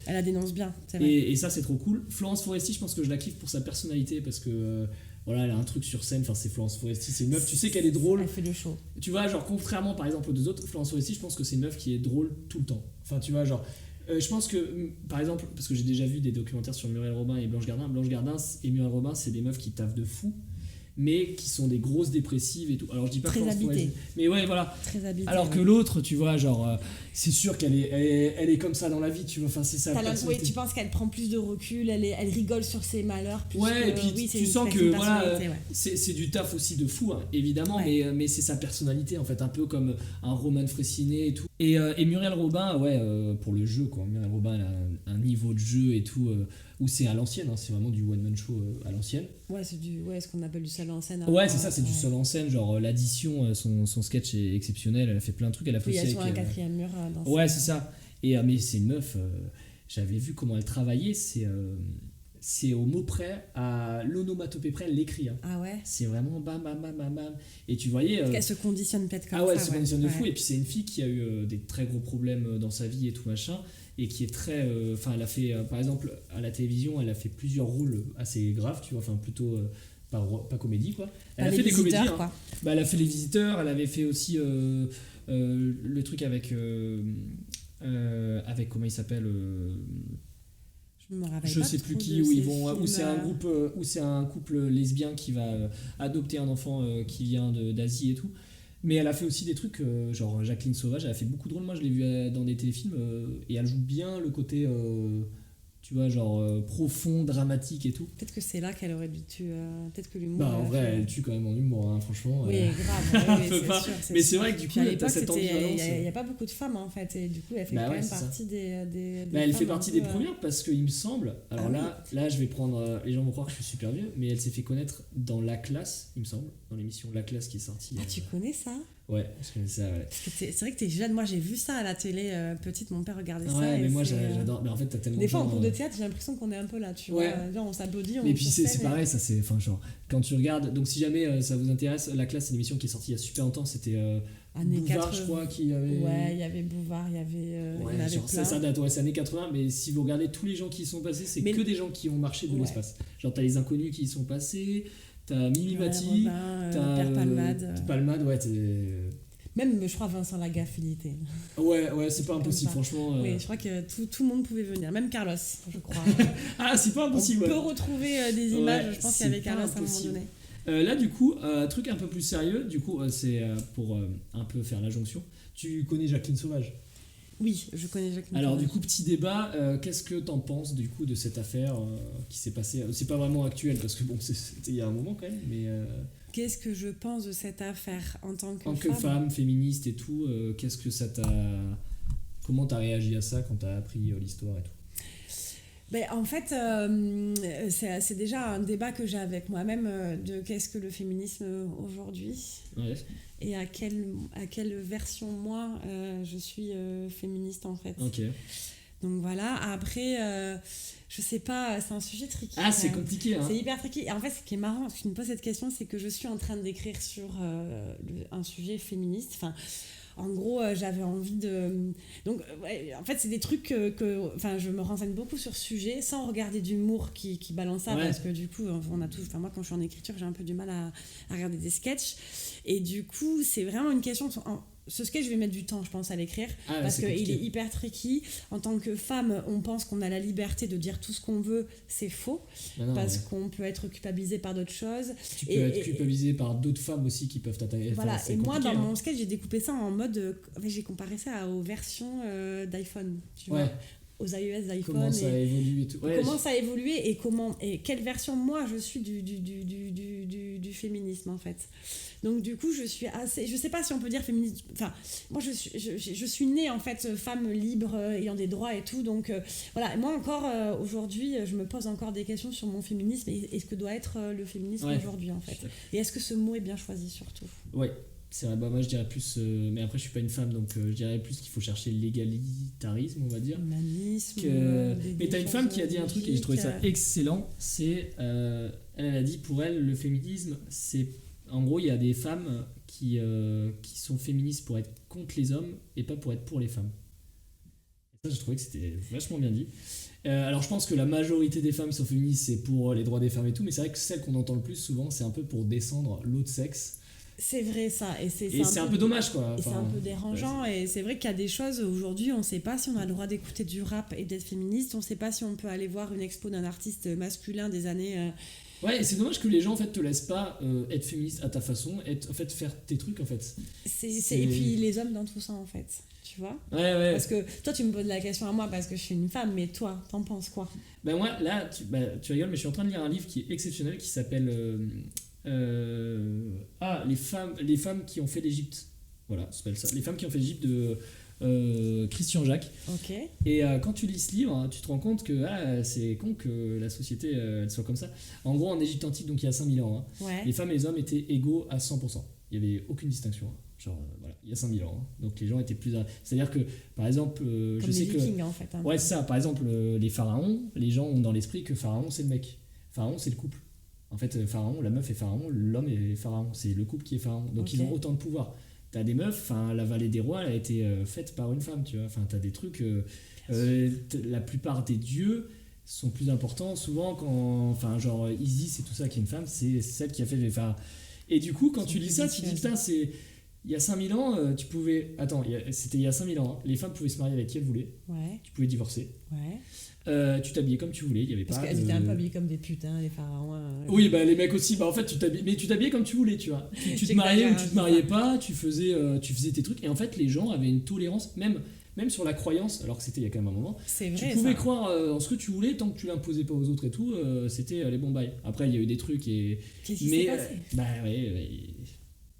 elle la dénonce bien, c'est vrai. Et ça, c'est trop cool. Florence Foresti, je pense que je la kiffe pour sa personnalité parce que voilà, elle a un truc sur scène, enfin, c'est Florence Foresti, c'est une meuf, tu sais qu'elle est drôle. Elle fait le show. Tu vois, genre, contrairement par exemple aux 2 autres, Florence Foresti, je pense que c'est une meuf qui est drôle tout le temps. Enfin, tu vois, genre. Je pense que, par exemple, parce que j'ai déjà vu des documentaires sur Muriel Robin et Blanche Gardin. Blanche Gardin et Muriel Robin, c'est des meufs qui taffent de fou, mais qui sont des grosses dépressives et tout. Alors je dis pas Très forcément- habitées. mais ouais, voilà. Très habité. Alors que l'autre, tu vois, genre, c'est sûr qu'elle est comme ça dans la vie, tu vois. Enfin, c'est ça. Oui, tu penses qu'elle prend plus de recul, elle rigole sur ses malheurs. Plus Ouais, que, et puis oui, tu c'est sens une que voilà, personnalité, ouais. c'est du taf aussi de fou, hein, évidemment, Ouais. mais c'est sa personnalité en fait, un peu comme un Roman Fressinet et tout. Et Muriel Robin, ouais, pour le jeu, quoi. Muriel Robin, elle a un niveau de jeu et tout, où c'est à l'ancienne, hein, c'est vraiment du one-man show à l'ancienne. Ouais, c'est ce qu'on appelle du seul en scène. Ouais, c'est ça, c'est du ouais. seul en scène, genre l'addition, son sketch est exceptionnel, elle a fait plein de trucs, elle a fait Oui, il y a aussi sur un avec, quatrième mur dans ouais, c'est ça. Mais c'est une meuf, j'avais vu comment elle travaillait, c'est au mot près, à l'onomatopée près, elle l'écrit. Hein. Ah ouais. C'est vraiment bam bam bam bam bam. Et tu voyais. Parce qu'elle se conditionne peut-être comme ah ouais, ça. elle se conditionne de fou. Et puis c'est une fille qui a eu des très gros problèmes dans sa vie et tout machin. Et qui est très. Enfin, elle a fait, par exemple, à la télévision, elle a fait plusieurs rôles assez graves, tu vois. Enfin, plutôt. Pas comédie, quoi. Elle a fait des comédies. Hein. Quoi. Bah, elle a fait Les Visiteurs, elle avait fait aussi le truc avec. Avec comment il s'appelle je sais plus qui, où ils vont, où c'est un groupe, où c'est un couple lesbien qui va adopter un enfant qui vient d'Asie et tout. Mais elle a fait aussi des trucs genre Jacqueline Sauvage, elle a fait beaucoup de rôles. Moi je l'ai vu dans des téléfilms et elle joue bien le côté, tu vois, genre profond, dramatique et tout. Peut-être que c'est là qu'elle aurait dû tuer. Peut-être que l'humour. Bah en vrai, elle tue quand même en humour, hein, franchement. Oui, grave. Oui, c'est pas. sûr, mais c'est vrai que du coup, t'as cette ambivalence. Il n'y a pas beaucoup de femmes en fait, et du coup, elle fait Bah quand ouais, même c'est partie des bah, elle fait femmes partie un des peu, premières parce qu'il me semble. Alors oui. là, je vais prendre. Les gens vont croire que je suis super vieux, mais elle s'est fait connaître dans La Classe, il me semble, dans l'émission La Classe qui est sortie. Ah, tu connais ça? Ouais, je connais ça, ouais. Parce que c'est vrai que t'es jeune. Moi, j'ai vu ça à la télé petite. Mon père regardait ça. Ouais, mais moi c'est, j'adore. Mais en fait, t'as tellement Des fois, en de gens, cours de théâtre, j'ai l'impression qu'on est un peu là, tu Ouais. vois. Genre, on s'applaudit. Et puis c'est pareil, ça c'est. Enfin, genre, quand tu regardes. Donc, si jamais ça vous intéresse, La Classe, c'est une émission qui est sortie il y a super longtemps. C'était Années Bouvard, 80. je crois, qui avait. Ouais, il y avait Bouvard, il y avait. Ouais, il y en avait genre, plein. ça date, ouais, c'est années 80, mais si vous regardez tous les gens qui y sont passés, c'est Mais que des gens qui ont marché de ouais. l'espace. Genre, t'as les inconnus qui y sont passés, t'as Mimi Ouais, Mati, Robin, t'as Père Palmade. Palmade, ouais, t'es. Même, je crois, Vincent Lagaffe, il était. Ouais, c'est pas impossible, Comme ça. franchement. Oui, je crois que tout le monde pouvait venir. Même Carlos, je crois. Ah, c'est pas impossible. On peut ouais. retrouver des images, Ouais, je pense c'est qu'il y avait pas Carlos à un moment impossible. donné. Là, du coup, truc un peu plus sérieux, du coup, c'est pour un peu faire la jonction. Tu connais Jacqueline Sauvage? Oui, je connais Jacqueline Alors, Sauvage. du coup, petit débat, qu'est-ce que t'en penses du coup de cette affaire qui s'est passée? C'est pas vraiment actuel parce que bon, c'était il y a un moment quand même, mais Qu'est-ce que je pense de cette affaire en tant que en tant que femme, féministe et tout, qu'est-ce que ça t'a. Comment t'as réagi à ça quand t'as appris l'histoire et tout? Ben, en fait, c'est déjà un débat que j'ai avec moi-même de qu'est-ce que le féminisme aujourd'hui Ouais. et à quelle version moi je suis féministe en fait. Ok. Donc voilà, après, je sais pas, c'est un sujet tricky. Ah, c'est compliqué, hein. C'est hyper tricky. Et en fait, ce qui est marrant, quand tu me poses cette question, c'est que je suis en train d'écrire sur un sujet féministe. Enfin, en gros, j'avais envie de. Donc, ouais, en fait, c'est des trucs que. Enfin, je me renseigne beaucoup sur ce sujet sans regarder d'humour qui balance ça, Ouais. parce que du coup, on a tous. Enfin, moi, quand je suis en écriture, j'ai un peu du mal à regarder des sketchs. Et du coup, c'est vraiment une question. Ce sketch, je vais mettre du temps, je pense, à l'écrire, Ah, ouais, parce c'est qu'il compliqué. est hyper tricky. En tant que femme, on pense qu'on a la liberté de dire tout ce qu'on veut, c'est faux, Non, parce ouais. qu'on peut être culpabilisé par d'autres choses. Tu peux être culpabilisé par d'autres femmes aussi qui peuvent t'attaquer. Voilà, Enfin, c'est et moi, compliqué, dans hein. mon sketch, j'ai découpé ça en mode. J'ai comparé ça aux versions d'iPhone, tu Ouais. vois, aux iOS d'iPhone. Comment ça évolue et tout. Ouais, Comment ça a évolué et quelle version moi je suis du féminisme en fait. Donc du coup je suis assez, je sais pas si on peut dire féministe, enfin moi je suis née en fait femme libre ayant des droits et tout, donc voilà, moi encore aujourd'hui je me pose encore des questions sur mon féminisme et ce que doit être le féminisme Ouais. aujourd'hui en fait, et est-ce que ce mot est bien choisi surtout. Ouais, c'est vrai. Bah, moi je dirais plus. Mais après, je suis pas une femme, donc je dirais plus qu'il faut chercher l'égalitarisme, on va dire. Humanisme. Mais t'as une femme qui a dit un truc et j'ai trouvé ça excellent. C'est. Elle a dit pour elle, le féminisme, c'est. En gros, il y a des femmes qui sont féministes pour être contre les hommes et pas pour être pour les femmes. Et ça, j'ai trouvé que c'était vachement bien dit. Alors, je pense que la majorité des femmes qui sont féministes, c'est pour les droits des femmes et tout, mais c'est vrai que celles qu'on entend le plus souvent, c'est un peu pour descendre l'autre sexe. C'est vrai ça, et c'est un peu dommage quoi. Et c'est un peu dérangeant, et c'est vrai qu'il y a des choses aujourd'hui, on sait pas si on a le droit d'écouter du rap et d'être féministe, on sait pas si on peut aller voir une expo d'un artiste masculin des années... Ouais, et c'est dommage que les gens en fait te laissent pas être féministe à ta façon, en fait faire tes trucs en fait. Et puis les hommes dans tout ça en fait, tu vois. Ouais. Parce que toi tu me poses la question à moi parce que je suis une femme, mais toi t'en penses quoi? Ben moi là, tu rigoles, mais je suis en train de lire un livre qui est exceptionnel qui s'appelle les femmes qui ont fait l'Égypte. Voilà, ça s'appelle ça. Les femmes qui ont fait l'Égypte de Christian Jacques. Ok. Et quand tu lis ce livre, hein, tu te rends compte que c'est con que la société elle soit comme ça. En gros, en Égypte antique, donc il y a 5000 ans, hein, Ouais. les femmes et les hommes étaient égaux à 100%. Il n'y avait aucune distinction. Hein. Genre, voilà, il y a 5000 ans. Hein. Donc les gens étaient plus. C'est-à-dire que, par exemple, Comme je les sais Vikings, que. en fait. Hein. Ouais, c'est ça. Par exemple, les pharaons, les gens ont dans l'esprit que pharaon, c'est le mec. Pharaon, c'est le couple. En fait, pharaon, la meuf est pharaon, l'homme est pharaon. C'est le couple qui est pharaon. Donc Ok. ils ont autant de pouvoir. T'as des meufs, la vallée des rois, elle a été faite par une femme, tu vois. Enfin, t'as des trucs. La plupart des dieux sont plus importants souvent quand. Enfin, genre Isis et tout ça, qui est une femme, c'est celle qui a fait. Enfin, et du coup, quand tu lis ça, tu dis putain, c'est. Il y a 5000 ans, tu pouvais. Attends, c'était il y a 5000 ans. Hein. Les femmes pouvaient se marier avec qui elles voulaient. Ouais. Tu pouvais divorcer. Ouais. Tu t'habillais comme tu voulais. Il y avait Parce pas. qu'elles étaient un peu habillées comme des putains, les pharaons. Oui, bah les mecs aussi. Bah en fait, mais tu t'habillais comme tu voulais, tu vois. Tu te mariais ou tu te mariais pas. Tu faisais tes trucs. Et en fait, les gens avaient une tolérance, même sur la croyance, alors que c'était il y a quand même un moment. C'est vrai. Tu pouvais ça. croire en ce que tu voulais tant que tu l'imposais pas aux autres et tout. C'était les bons bails. Après, il y a eu des trucs et. Qu'est-ce qui s'est passé Bah ouais.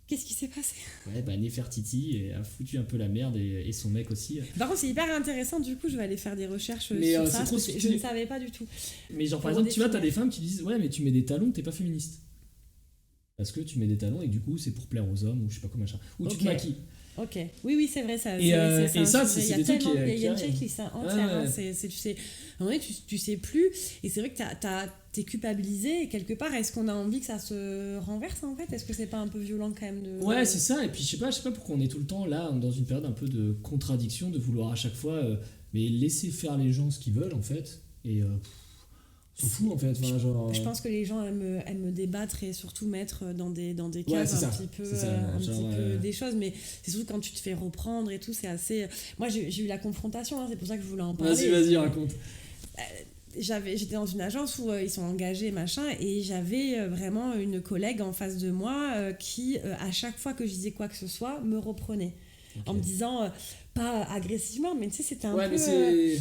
Qu'est-ce qui s'est passé? Ouais, bah Nefertiti a foutu un peu la merde et son mec aussi. Par contre, c'est hyper intéressant, du coup, je vais aller faire des recherches Mais, sur c'est ça, trop parce que je stylé. ne savais pas du tout. Mais genre, par Pour exemple, tu vois, t'as redéfinir. des femmes qui disent ouais, mais tu mets des talons, t'es pas féministe. Parce que tu mets des talons et que du coup, c'est pour plaire aux hommes ou je sais pas quoi machin. Ou tu te Ok. maquilles. Ok, oui, c'est vrai, ça. Et, un et ça, sujet. c'est Il y a des trucs tellement- qui il y a une arrivent. checklist entière. Ouais, Hein, ouais. tu sais, à un moment donné, tu sais plus. Et c'est vrai que t'es culpabilisé. Et quelque part, est-ce qu'on a envie que ça se renverse en fait? Est-ce que c'est pas un peu violent quand même de... Ouais, c'est ça. Et puis, je sais pas pourquoi on est tout le temps là, dans une période un peu de contradiction, de vouloir à chaque fois mais laisser faire les gens ce qu'ils veulent en fait. Et on s'en fout en fait. Enfin, genre, Je pense que les gens aiment débattre et surtout mettre dans des Ouais, cases c'est ça. un petit peu, C'est ça, un genre, petit peu des choses, mais c'est surtout quand tu te fais reprendre et tout, c'est assez... Moi, j'ai eu la confrontation, hein, c'est pour ça que je voulais en parler. Vas-y, raconte. J'étais dans une agence où ils sont engagés, machin, et j'avais vraiment une collègue en face de moi qui, à chaque fois que je disais quoi que ce soit, me reprenait. Ok. En me disant, pas agressivement, mais tu sais, c'était un Ouais, peu... mais c'est.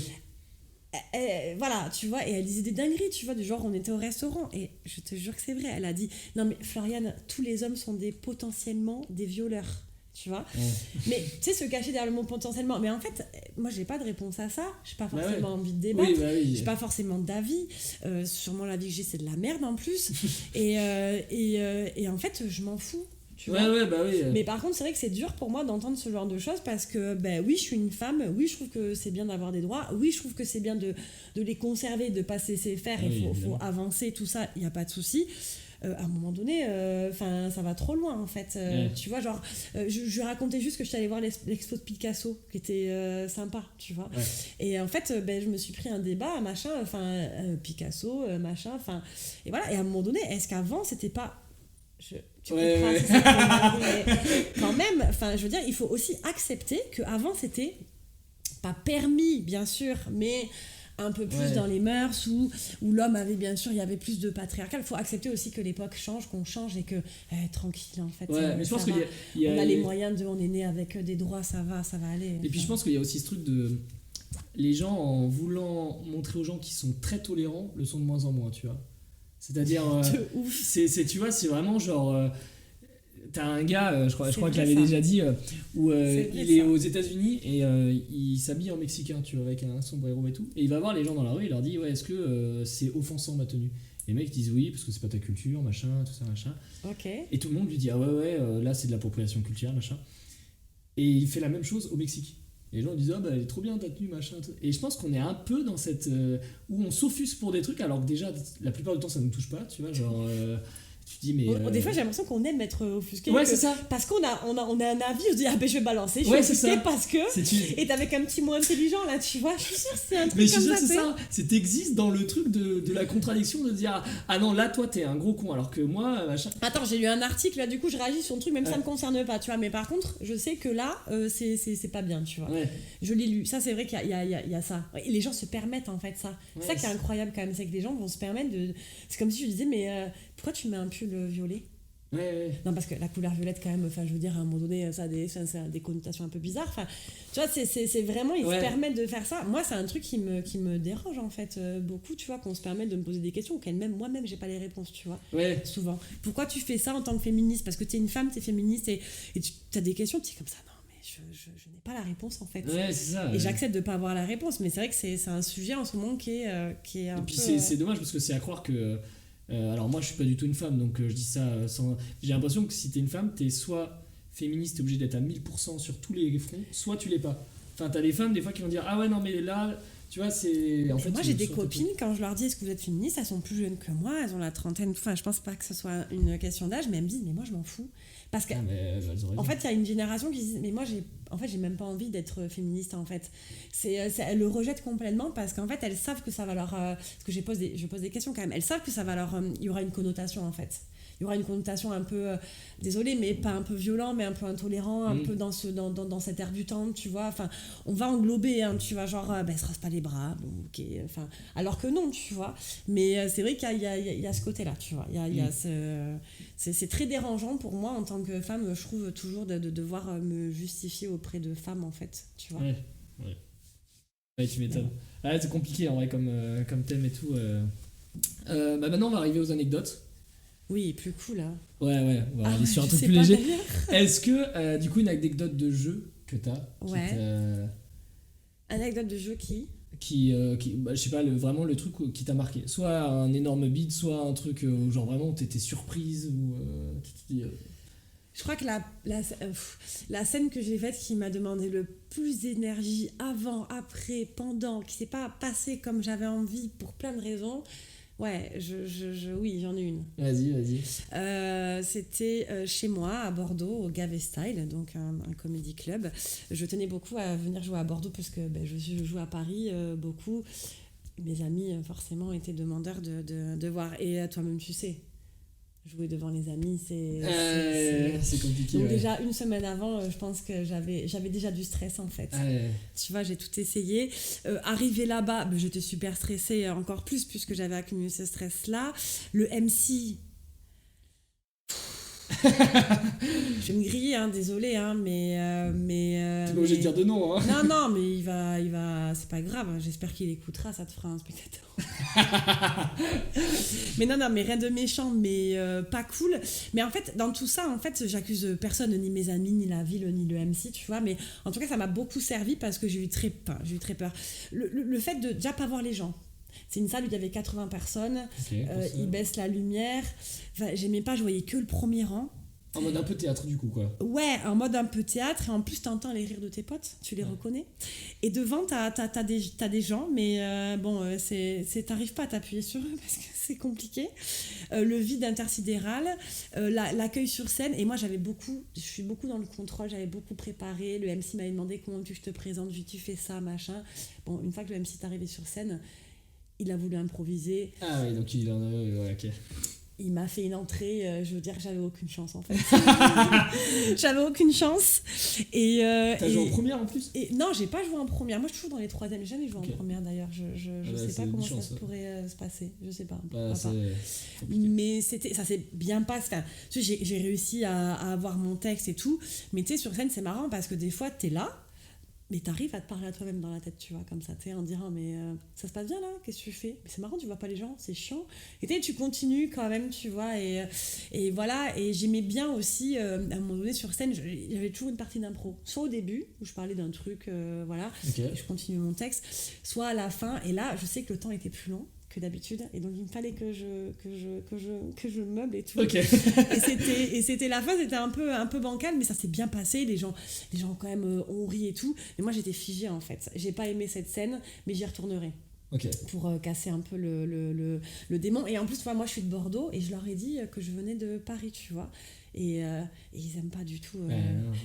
voilà, tu vois, et elle disait des dingueries, tu vois, du genre on était au restaurant, et je te jure que c'est vrai, elle a dit, non mais Floriane, tous les hommes sont potentiellement des violeurs, tu vois. Ouais. Mais tu sais, se cacher derrière le mot potentiellement, mais en fait, moi j'ai pas de réponse à ça, j'ai pas Bah forcément ouais. envie de débattre. Oui, bah oui. J'ai pas forcément d'avis, sûrement l'avis que j'ai c'est de la merde en plus, et en fait je m'en fous, tu vois. Ouais, bah oui. Mais par contre, c'est vrai que c'est dur pour moi d'entendre ce genre de choses parce que, ben oui, je suis une femme, oui, je trouve que c'est bien d'avoir des droits, oui, je trouve que c'est bien de les conserver, de ne pas se laisser faire, Ah oui, il faut évidemment. avancer, tout ça, il n'y a pas de souci. À un moment donné, ça va trop loin en fait. Ouais. Tu vois, genre, je racontais juste que je suis allée voir l'expo de Picasso, qui était sympa, tu vois. Ouais. Et en fait, je me suis pris un débat, machin, Picasso, machin, et voilà. Et à un moment donné, est-ce qu'avant, c'était pas. Tu Ouais, comprends, ouais. c'est ça qui est énervé, mais quand même, je veux dire, il faut aussi accepter qu'avant, c'était pas permis, bien sûr, mais un peu plus Ouais. dans les mœurs où l'homme avait, bien sûr, il y avait plus de patriarcat. Il faut accepter aussi que l'époque change, qu'on change et que tranquille, en fait. Ouais, mais je pense ça qu'il va. y a. On a les moyens on est né avec des droits, ça va aller. Et puis je pense qu'il y a aussi ce truc de. Les gens, en voulant montrer aux gens qui sont très tolérants, le sont de moins en moins, tu vois. C'est-à-dire. De ouf. Tu vois, c'est vraiment genre. T'as un gars, je crois C'est que je vrai, l'avais ça. déjà dit, où C'est vrai, il est ça. aux États-Unis et il s'habille en mexicain, tu vois, avec un sombrero et tout. Et il va voir les gens dans la rue, il leur dit ouais, est-ce que c'est offensant ma tenue? Et les mecs disent oui, parce que c'est pas ta culture, machin, tout ça, machin. Ok. Et tout le monde lui dit ah ouais, là c'est de l'appropriation culturelle, machin. Et il fait la même chose au Mexique. Et les gens disent ah bah elle est trop bien ta tenue, machin. Et je pense qu'on est un peu dans cette. Où on s'offusque pour des trucs, alors que déjà, la plupart du temps ça nous touche pas, tu vois, genre. Tu te dis, mais. Des fois, j'ai l'impression qu'on aime être offusqué. Ouais, c'est ça. Parce qu'on a un avis, on se dit, ah ben je vais balancer, je suis Ouais, offusqué parce que. C'est Et t'avec un petit mot intelligent là, tu vois, je suis sûre que c'est un truc Mais je comme suis sûr ça. que c'est ça. C'est t'existes dans le truc de la contradiction de dire ah non, là, toi, t'es un gros con, alors que moi, machin. Attends, j'ai lu un article, là, du coup, je réagis sur le truc, même si ça me concerne pas, tu vois. Mais par contre, je sais que là, c'est pas bien, tu vois. Ouais. Je l'ai lu. Ça, c'est vrai qu'il y a ça. Et les gens se permettent, en fait, ça. Ouais, C'est ça qui est incroyable, quand même. C'est que les gens vont se permettre de. C'est comme si je disais, mais pourquoi tu mets un pull violet ? Ouais. Non, parce que la couleur violette, quand même, enfin, je veux dire, à un moment donné, ça a des connotations un peu bizarres. Enfin, tu vois, c'est vraiment, ils se permettent de faire ça. Moi, c'est un truc qui me dérange, en fait, beaucoup, tu vois, qu'on se permette de me poser des questions auxquelles même moi-même, j'ai pas les réponses, tu vois. Ouais. Souvent. Pourquoi tu fais ça en tant que féministe ? Parce que t'es une femme, t'es féministe et tu as des questions, tu es comme ça, non, mais je n'ai pas la réponse, en fait. Ouais, c'est ça. Et j'accepte de pas avoir la réponse, mais c'est vrai que c'est un sujet en ce moment qui est un Et puis peu... c'est dommage parce que c'est à croire que. Alors moi je suis pas du tout une femme donc je dis ça sans. J'ai l'impression que si t'es une femme, t'es soit féministe, t'es obligé d'être à 1000% sur tous les fronts, soit tu l'es pas. Enfin t'as des femmes des fois qui vont dire ah ouais non mais là tu vois c'est. En fait, moi j'ai des copines, quand je leur dis est-ce que vous êtes féministe, elles sont plus jeunes que moi, elles ont la trentaine, enfin je pense pas que ce soit une question d'âge, mais elles me disent mais moi je m'en fous. Parce que, en fait, il y a une génération qui dit mais moi j'ai même pas envie d'être féministe en fait. Elles le rejettent complètement parce qu'en fait elles savent que ça va leur. Parce que je pose des questions quand même. Elles savent que ça va leur. Il y aura une connotation en fait. Il y aura une connotation un peu, désolée, mais pas un peu violent, mais un peu intolérant, un peu dans cet air du temps, tu vois. Enfin, on va englober, hein, tu vois, genre, elle se rase pas les bras, bon, ok. Enfin, alors que non, tu vois. Mais c'est vrai qu'il y a ce côté-là, tu vois. C'est très dérangeant pour moi en tant que femme, je trouve toujours de devoir me justifier auprès de femmes, en fait, tu vois. Ouais, tu m'étonnes. Ouais. C'est compliqué en vrai comme thème et tout. Maintenant, on va arriver aux anecdotes. Oui, plus cool, hein. Ouais, on va aller sur un truc plus léger. Est-ce que, du coup, une anecdote de jeu que t'as Anecdote de jeu qui je sais pas, vraiment le truc qui t'a marqué. Soit un énorme beat, soit un truc genre vraiment où t'étais surprise ou tu te dis... Je crois que la scène que j'ai faite qui m'a demandé le plus d'énergie avant, après, pendant, qui s'est pas passée comme j'avais envie pour plein de raisons... Ouais, oui, j'en ai une. Vas-y. C'était chez moi, à Bordeaux, au Gavet Style, donc un comedy club. Je tenais beaucoup à venir jouer à Bordeaux parce que je joue à Paris beaucoup. Mes amis, forcément, étaient demandeurs de voir. Et toi-même, tu sais, jouer devant les amis, c'est compliqué. Donc déjà, une semaine avant, je pense que j'avais déjà du stress, en fait. Tu vois, j'ai tout essayé. Arrivé là-bas, j'étais super stressée, encore plus, puisque j'avais accumulé ce stress-là. Le MC... je vais me griller, hein, désolé, hein, mais t'es pas obligé de dire de non, hein. Non, mais il va, c'est pas grave, hein, j'espère qu'il écoutera, ça te fera un spectateur. Mais non, mais rien de méchant, mais pas cool. Mais en fait, dans tout ça, en fait, j'accuse personne, ni mes amis, ni la ville, ni le MC, tu vois, mais en tout cas, ça m'a beaucoup servi parce que j'ai eu très peur. Le fait de déjà pas voir les gens. C'est une salle où il y avait 80 personnes, ils baissent la lumière. Enfin, j'aimais pas, je voyais que le premier rang. En mode un peu théâtre du coup, quoi. Ouais, en mode un peu théâtre, et en plus t'entends les rires de tes potes, tu les reconnais. Et devant t'as des gens, mais t'arrives pas à t'appuyer sur eux parce que c'est compliqué. Le vide intersidéral, l'accueil sur scène, et moi je suis beaucoup dans le contrôle, j'avais beaucoup préparé. Le MC m'avait demandé comment je te présente, tu fais ça, machin. Bon, une fois que le MC est arrivé sur scène, il a voulu improviser. Ah oui, donc il en a... ok. Il m'a fait une entrée, je veux dire que j'avais aucune chance en fait. J'avais aucune chance. T'as joué en première en plus ? Non, j'ai pas joué en première. Moi je suis toujours dans les troisièmes. J'ai jamais joué en première d'ailleurs. Je sais pas comment ça pourrait se passer. Je sais pas. Mais ça s'est bien passé. Enfin, j'ai réussi à avoir mon texte et tout. Mais tu sais, sur scène, c'est marrant parce que des fois, t'es là. Mais t'arrives à te parler à toi-même dans la tête, tu vois, comme ça, en disant, mais ça se passe bien là, qu'est-ce que tu fais ? Mais c'est marrant, tu vois pas les gens, c'est chiant. Et tu continues quand même, tu vois, et voilà. Et j'aimais bien aussi, à un moment donné sur scène, j'avais toujours une partie d'impro. Soit au début, où je parlais d'un truc, voilà, et je continuais mon texte, soit à la fin, et là, je sais que le temps était plus long que d'habitude, et donc il me fallait que je meuble et tout. Okay. et c'était la fin, c'était un peu bancal, mais ça s'est bien passé, les gens quand même ont ri et tout, mais moi j'étais figée en fait. J'ai pas aimé cette scène, mais j'y retournerai. Ok. pour casser un peu le démon. Et en plus, moi, je suis de Bordeaux et je leur ai dit que je venais de Paris, tu vois. Et ils aiment pas du tout,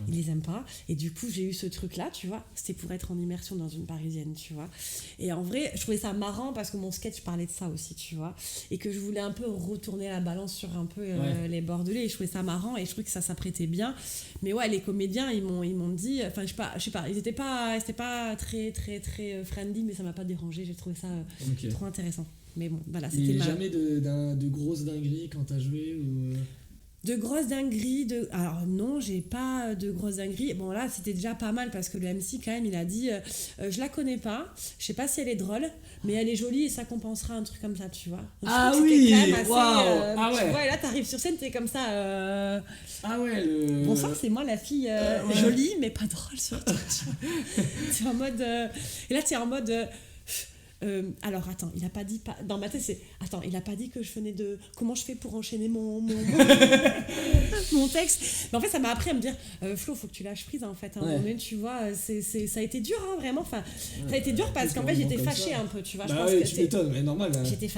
ils les aiment pas. Et du coup, j'ai eu ce truc-là, tu vois. C'était pour être en immersion dans une parisienne, tu vois. Et en vrai, je trouvais ça marrant parce que mon sketch parlait de ça aussi, tu vois. Et que je voulais un peu retourner la balance sur un peu les Bordelais. Et je trouvais ça marrant et je trouvais que ça s'apprêtait bien. Mais ouais, les comédiens, ils m'ont dit, enfin, je sais pas, ils étaient pas très, très, très friendly, mais ça m'a pas dérangé. J'ai trouvé ça trop intéressant. Mais bon, voilà, c'était jamais de grosses dingueries quand t'as joué ou... De grosses dingueries, alors non, j'ai pas de grosses dingueries. Bon là, c'était déjà pas mal parce que le MC quand même, il a dit je la connais pas, je sais pas si elle est drôle, mais elle est jolie et ça compensera un truc comme ça, tu vois. Donc, ah oui, waouh, ouais. Tu vois, et là t'arrives sur scène, t'es comme ça. Ah ouais, Bonsoir, c'est moi la fille jolie mais pas drôle surtout. T'es en mode et là t'es en mode alors attends, il a pas dit dans ma tête c'est attends, il a pas dit que je venais de comment je fais pour enchaîner mon texte. Mais en fait ça m'a appris à me dire Flo, faut que tu lâches prise en fait à un moment donné, tu vois, ça a été dur hein, vraiment, enfin ça a été dur parce qu'en fait j'étais fâchée un peu, tu vois, je pense que tu m'étonnes, mais normal hein. J'étais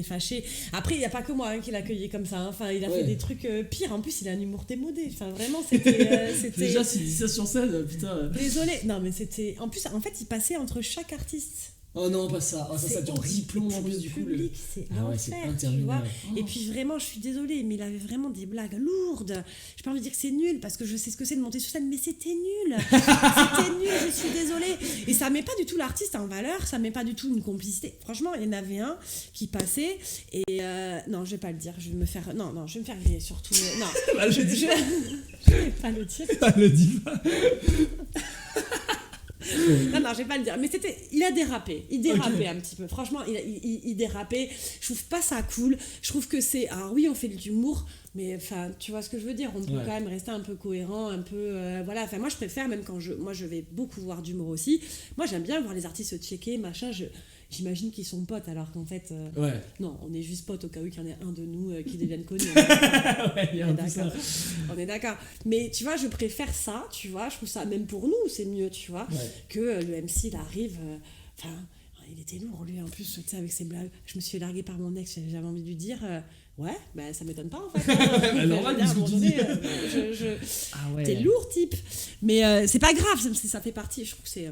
fâchée. Après il y a pas que moi hein, qui l'accueillait comme ça hein. Enfin il a fait des trucs pires, en plus il a un humour démodé, enfin vraiment c'était déjà s'il dit ça sur scène, putain. Désolée, non mais c'était en plus en fait il passait entre chaque artiste. Oh non, pas ça. Oh, ça dure 10 plombs en plus du coup. Public, c'est l'enfer, tu vois. Et puis vraiment, je suis désolée, mais il avait vraiment des blagues lourdes. J'ai pas envie de dire que c'est nul, parce que je sais ce que c'est de monter sur scène, mais c'était nul. C'était nul, je suis désolée. Et ça met pas du tout l'artiste en valeur, ça met pas du tout une complicité. Franchement, il y en avait un qui passait, et non, je vais pas le dire, je vais me faire griller, surtout. Non, bah, je vais pas le dire. Le dis pas. Non, je vais pas le dire. Mais il a dérapé. Il dérapait un petit peu. Franchement, il dérapait. Je trouve pas ça cool. Je trouve que c'est... Alors oui, on fait de l'humour, mais enfin, tu vois ce que je veux dire. On peut quand même rester un peu cohérent, un peu... voilà. Enfin, moi, je préfère, même quand moi, je vais beaucoup voir d'humour aussi. Moi, j'aime bien voir les artistes se checker, machin. J'imagine qu'ils sont potes, alors qu'en fait... non, on est juste potes au cas où qu'il y en ait un de nous qui devienne connu. On est d'accord. Mais tu vois, je préfère ça, tu vois. Je trouve ça, même pour nous, c'est mieux, tu vois, que le MC, il arrive... Enfin, il était lourd, lui, en plus, tu sais, avec ses blagues. Je me suis larguée par mon ex, j'avais envie de lui dire... ouais, bah ça m'étonne pas en fait. Normal, à un moment donné, t'es lourd, type. Mais c'est pas grave, ça fait partie. Je trouve que c'est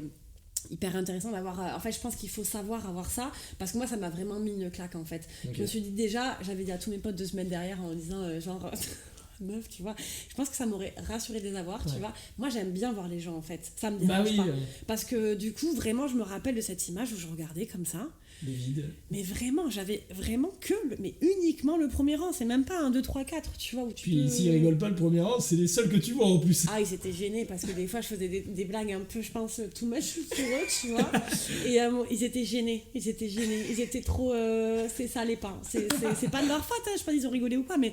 hyper intéressant d'avoir. En fait, je pense qu'il faut savoir avoir ça, parce que moi, ça m'a vraiment mis une claque en fait. Je me suis dit déjà, j'avais dit à tous mes potes 2 semaines derrière en disant genre. Meuf, tu vois, je pense que ça m'aurait rassuré de les avoir, tu vois. Moi, j'aime bien voir les gens en fait, ça me dérange pas. Parce que du coup, vraiment, je me rappelle de cette image où je regardais comme ça. Mais vraiment, j'avais vraiment mais uniquement le premier rang, c'est même pas 1, 2, 3, 4, tu vois. Où puis s'ils rigolent pas le premier rang, c'est les seuls que tu vois en plus. Ah, ils étaient gênés parce que des fois je faisais des blagues un peu, je pense, too much sur eux, tu vois. Et ils étaient gênés, ils étaient trop. Ça allait pas. C'est pas de leur faute, hein, je sais pas s'ils ont rigolé ou quoi, mais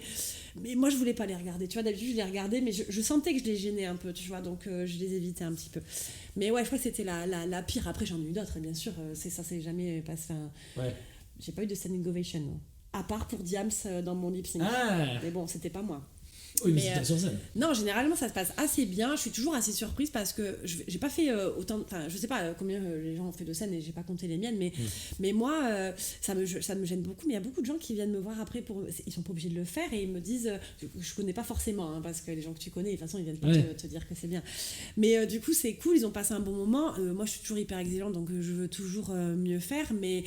moi je voulais pas les regarder, tu vois. D'habitude je les regardais, mais je sentais que je les gênais un peu, tu vois, donc je les évitais un petit peu. Mais ouais, je crois que c'était la pire. Après, j'en ai eu d'autres, bien sûr. Ça s'est jamais passé. J'ai pas eu de standing ovation, non. À part pour Diams dans mon lip sync. Mais bon, c'était pas moi. Oui, mais c'était sur scène. Non, généralement ça se passe assez bien. Je suis toujours assez surprise parce que j'ai pas fait autant. Enfin, je sais pas combien les gens ont fait de scènes et j'ai pas compté les miennes, mais moi, ça me gêne beaucoup. Mais il y a beaucoup de gens qui viennent me voir après ils sont pas obligés de le faire et ils me disent. Je connais pas forcément, hein, parce que les gens que tu connais, de toute façon, ils viennent pas te dire que c'est bien. Mais du coup, c'est cool, ils ont passé un bon moment. Moi, je suis toujours hyper exigeante, donc je veux toujours mieux faire. Mais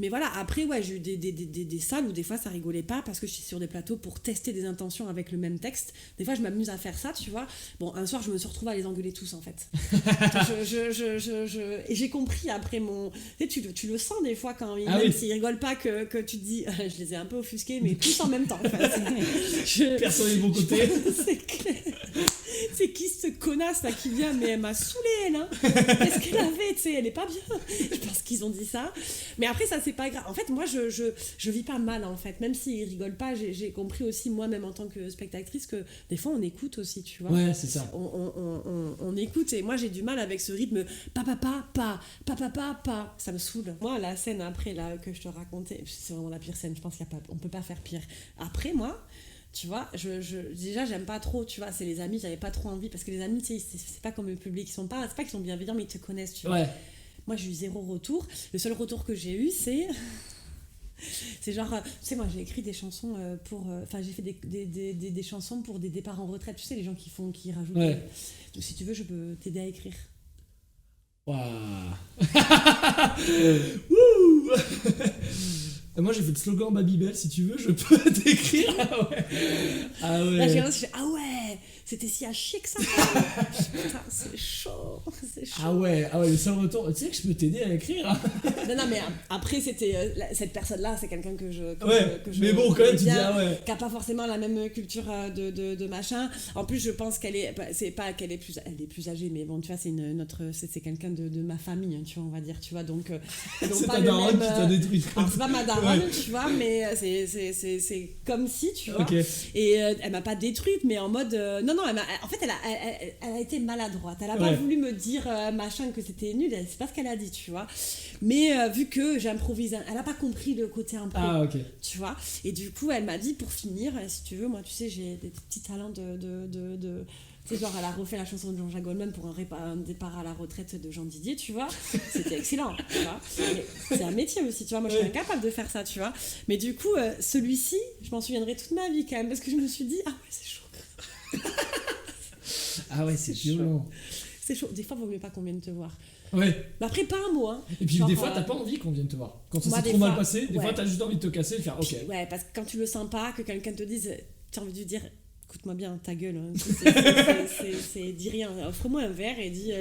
voilà, après, ouais, j'ai eu des salles où des fois ça rigolait pas parce que je suis sur des plateaux pour tester des intentions avec le même texte. Des fois, je m'amuse à faire ça, tu vois. Bon, un soir, je me suis retrouvée à les engueuler tous, en fait. Et j'ai compris après mon... Tu sais, tu le sens des fois quand même s'ils rigolent pas que tu te dis... je les ai un peu offusqués, mais tous en même temps, en fait. Personne n'est de bon côté. C'est clair. C'est qui ce connasse là qui vient, mais elle m'a saoulée, elle, hein. Qu'est-ce qu'elle avait, tu sais, elle est pas bien. Je pense qu'ils ont dit ça. Mais après, ça, c'est pas grave. En fait, moi, je vis pas mal, en fait. Même s'ils rigolent pas, j'ai compris aussi, moi-même, en tant que spectatrice, que des fois, on écoute aussi, tu vois. Ouais, c'est ça. On écoute, et moi, j'ai du mal avec ce rythme pa. Ça me saoule. Moi, la scène après, là, que je te racontais, c'est vraiment la pire scène. Je pense qu'on peut pas faire pire. Après, moi... Tu vois, déjà j'aime pas trop, tu vois, c'est les amis, j'avais pas trop envie, parce que les amis, tu sais, c'est pas comme le public, c'est pas qu'ils sont bienveillants, mais ils te connaissent, tu vois. Moi, j'ai eu 0 retour. Le seul retour que j'ai eu, c'est... C'est genre, tu sais, moi j'ai écrit des chansons pour. Enfin, j'ai fait des chansons pour des départs en retraite. Tu sais, les gens qui rajoutent. Ouais. Donc, si tu veux, je peux t'aider à écrire. Waouh. Wouh. Moi j'ai fait le slogan Babybel, si tu veux, je peux t'écrire. Ah ouais. Ah ouais. Là, j'ai lancé, je fais, ah ouais, c'était si à chier que ça. Putain, c'est chaud. Ah ouais, le seul retour. Tu sais que je peux t'aider à écrire. Hein. Non, mais après, c'était cette personne-là, c'est quelqu'un que je. Mais bon, quand même, tu dis, ah ouais. Qui n'a pas forcément la même culture de machin. En plus, je pense qu'elle est. C'est pas qu'elle est plus. Elle est plus âgée, mais bon, tu vois, c'est quelqu'un de ma famille, hein, tu vois, on va dire, tu vois. Donc. C'est ta daronne qui t'a détruit. Alors, c'est pas ma daronne, tu vois, mais c'est comme si, tu vois. Okay. Et elle m'a pas détruite, mais en mode. Non, en fait, elle a été maladroite. Elle a pas voulu me dire machin que c'était nul, c'est pas ce qu'elle a dit, tu vois. Mais vu que j'improvise, elle a pas compris le côté impro. Ah, ok. Tu vois. Et du coup, elle m'a dit, pour finir, si tu veux, moi, tu sais, j'ai des petits talents de tu sais, genre, elle a refait la chanson de Jean-Jacques Goldman pour un départ à la retraite de Jean Didier, tu vois. C'était excellent, tu vois. Mais c'est un métier aussi, tu vois. Moi, je suis incapable de faire ça, tu vois. Mais du coup, celui-ci, je m'en souviendrai toute ma vie quand même, parce que je me suis dit, ah ouais, c'est chaud. Ah ouais, c'est violent. C'est chaud. Des fois, il vaut mieux pas qu'on vienne te voir. Ouais. Mais après, pas un mot, hein. Et puis, des fois, t'as pas envie qu'on vienne te voir. Quand ça s'est trop mal passé, des fois, t'as juste envie de te casser et de faire, ok. Puis, ouais, parce que quand tu le sens pas, que quelqu'un te dise, tu as envie de lui dire, écoute-moi bien, ta gueule, hein. Dis rien, offre-moi un verre et dis,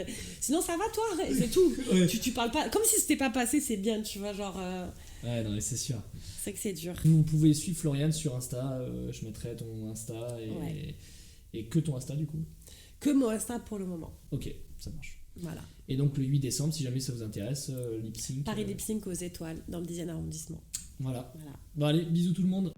sinon ça va toi, et c'est tout. Ouais. Tu parles pas, comme si c'était pas passé, c'est bien, tu vois, genre. Ouais, non, mais c'est sûr. C'est que c'est dur. Vous pouvez suivre Floriane sur Insta, je mettrai ton Insta et que ton Insta du coup. Que mon Insta pour le moment. Ok, ça marche. Voilà. Et donc le 8 décembre, si jamais ça vous intéresse, Lip Sync. Paris Lip Sync aux Étoiles, dans le 10e arrondissement. Voilà. Bon allez, bisous tout le monde.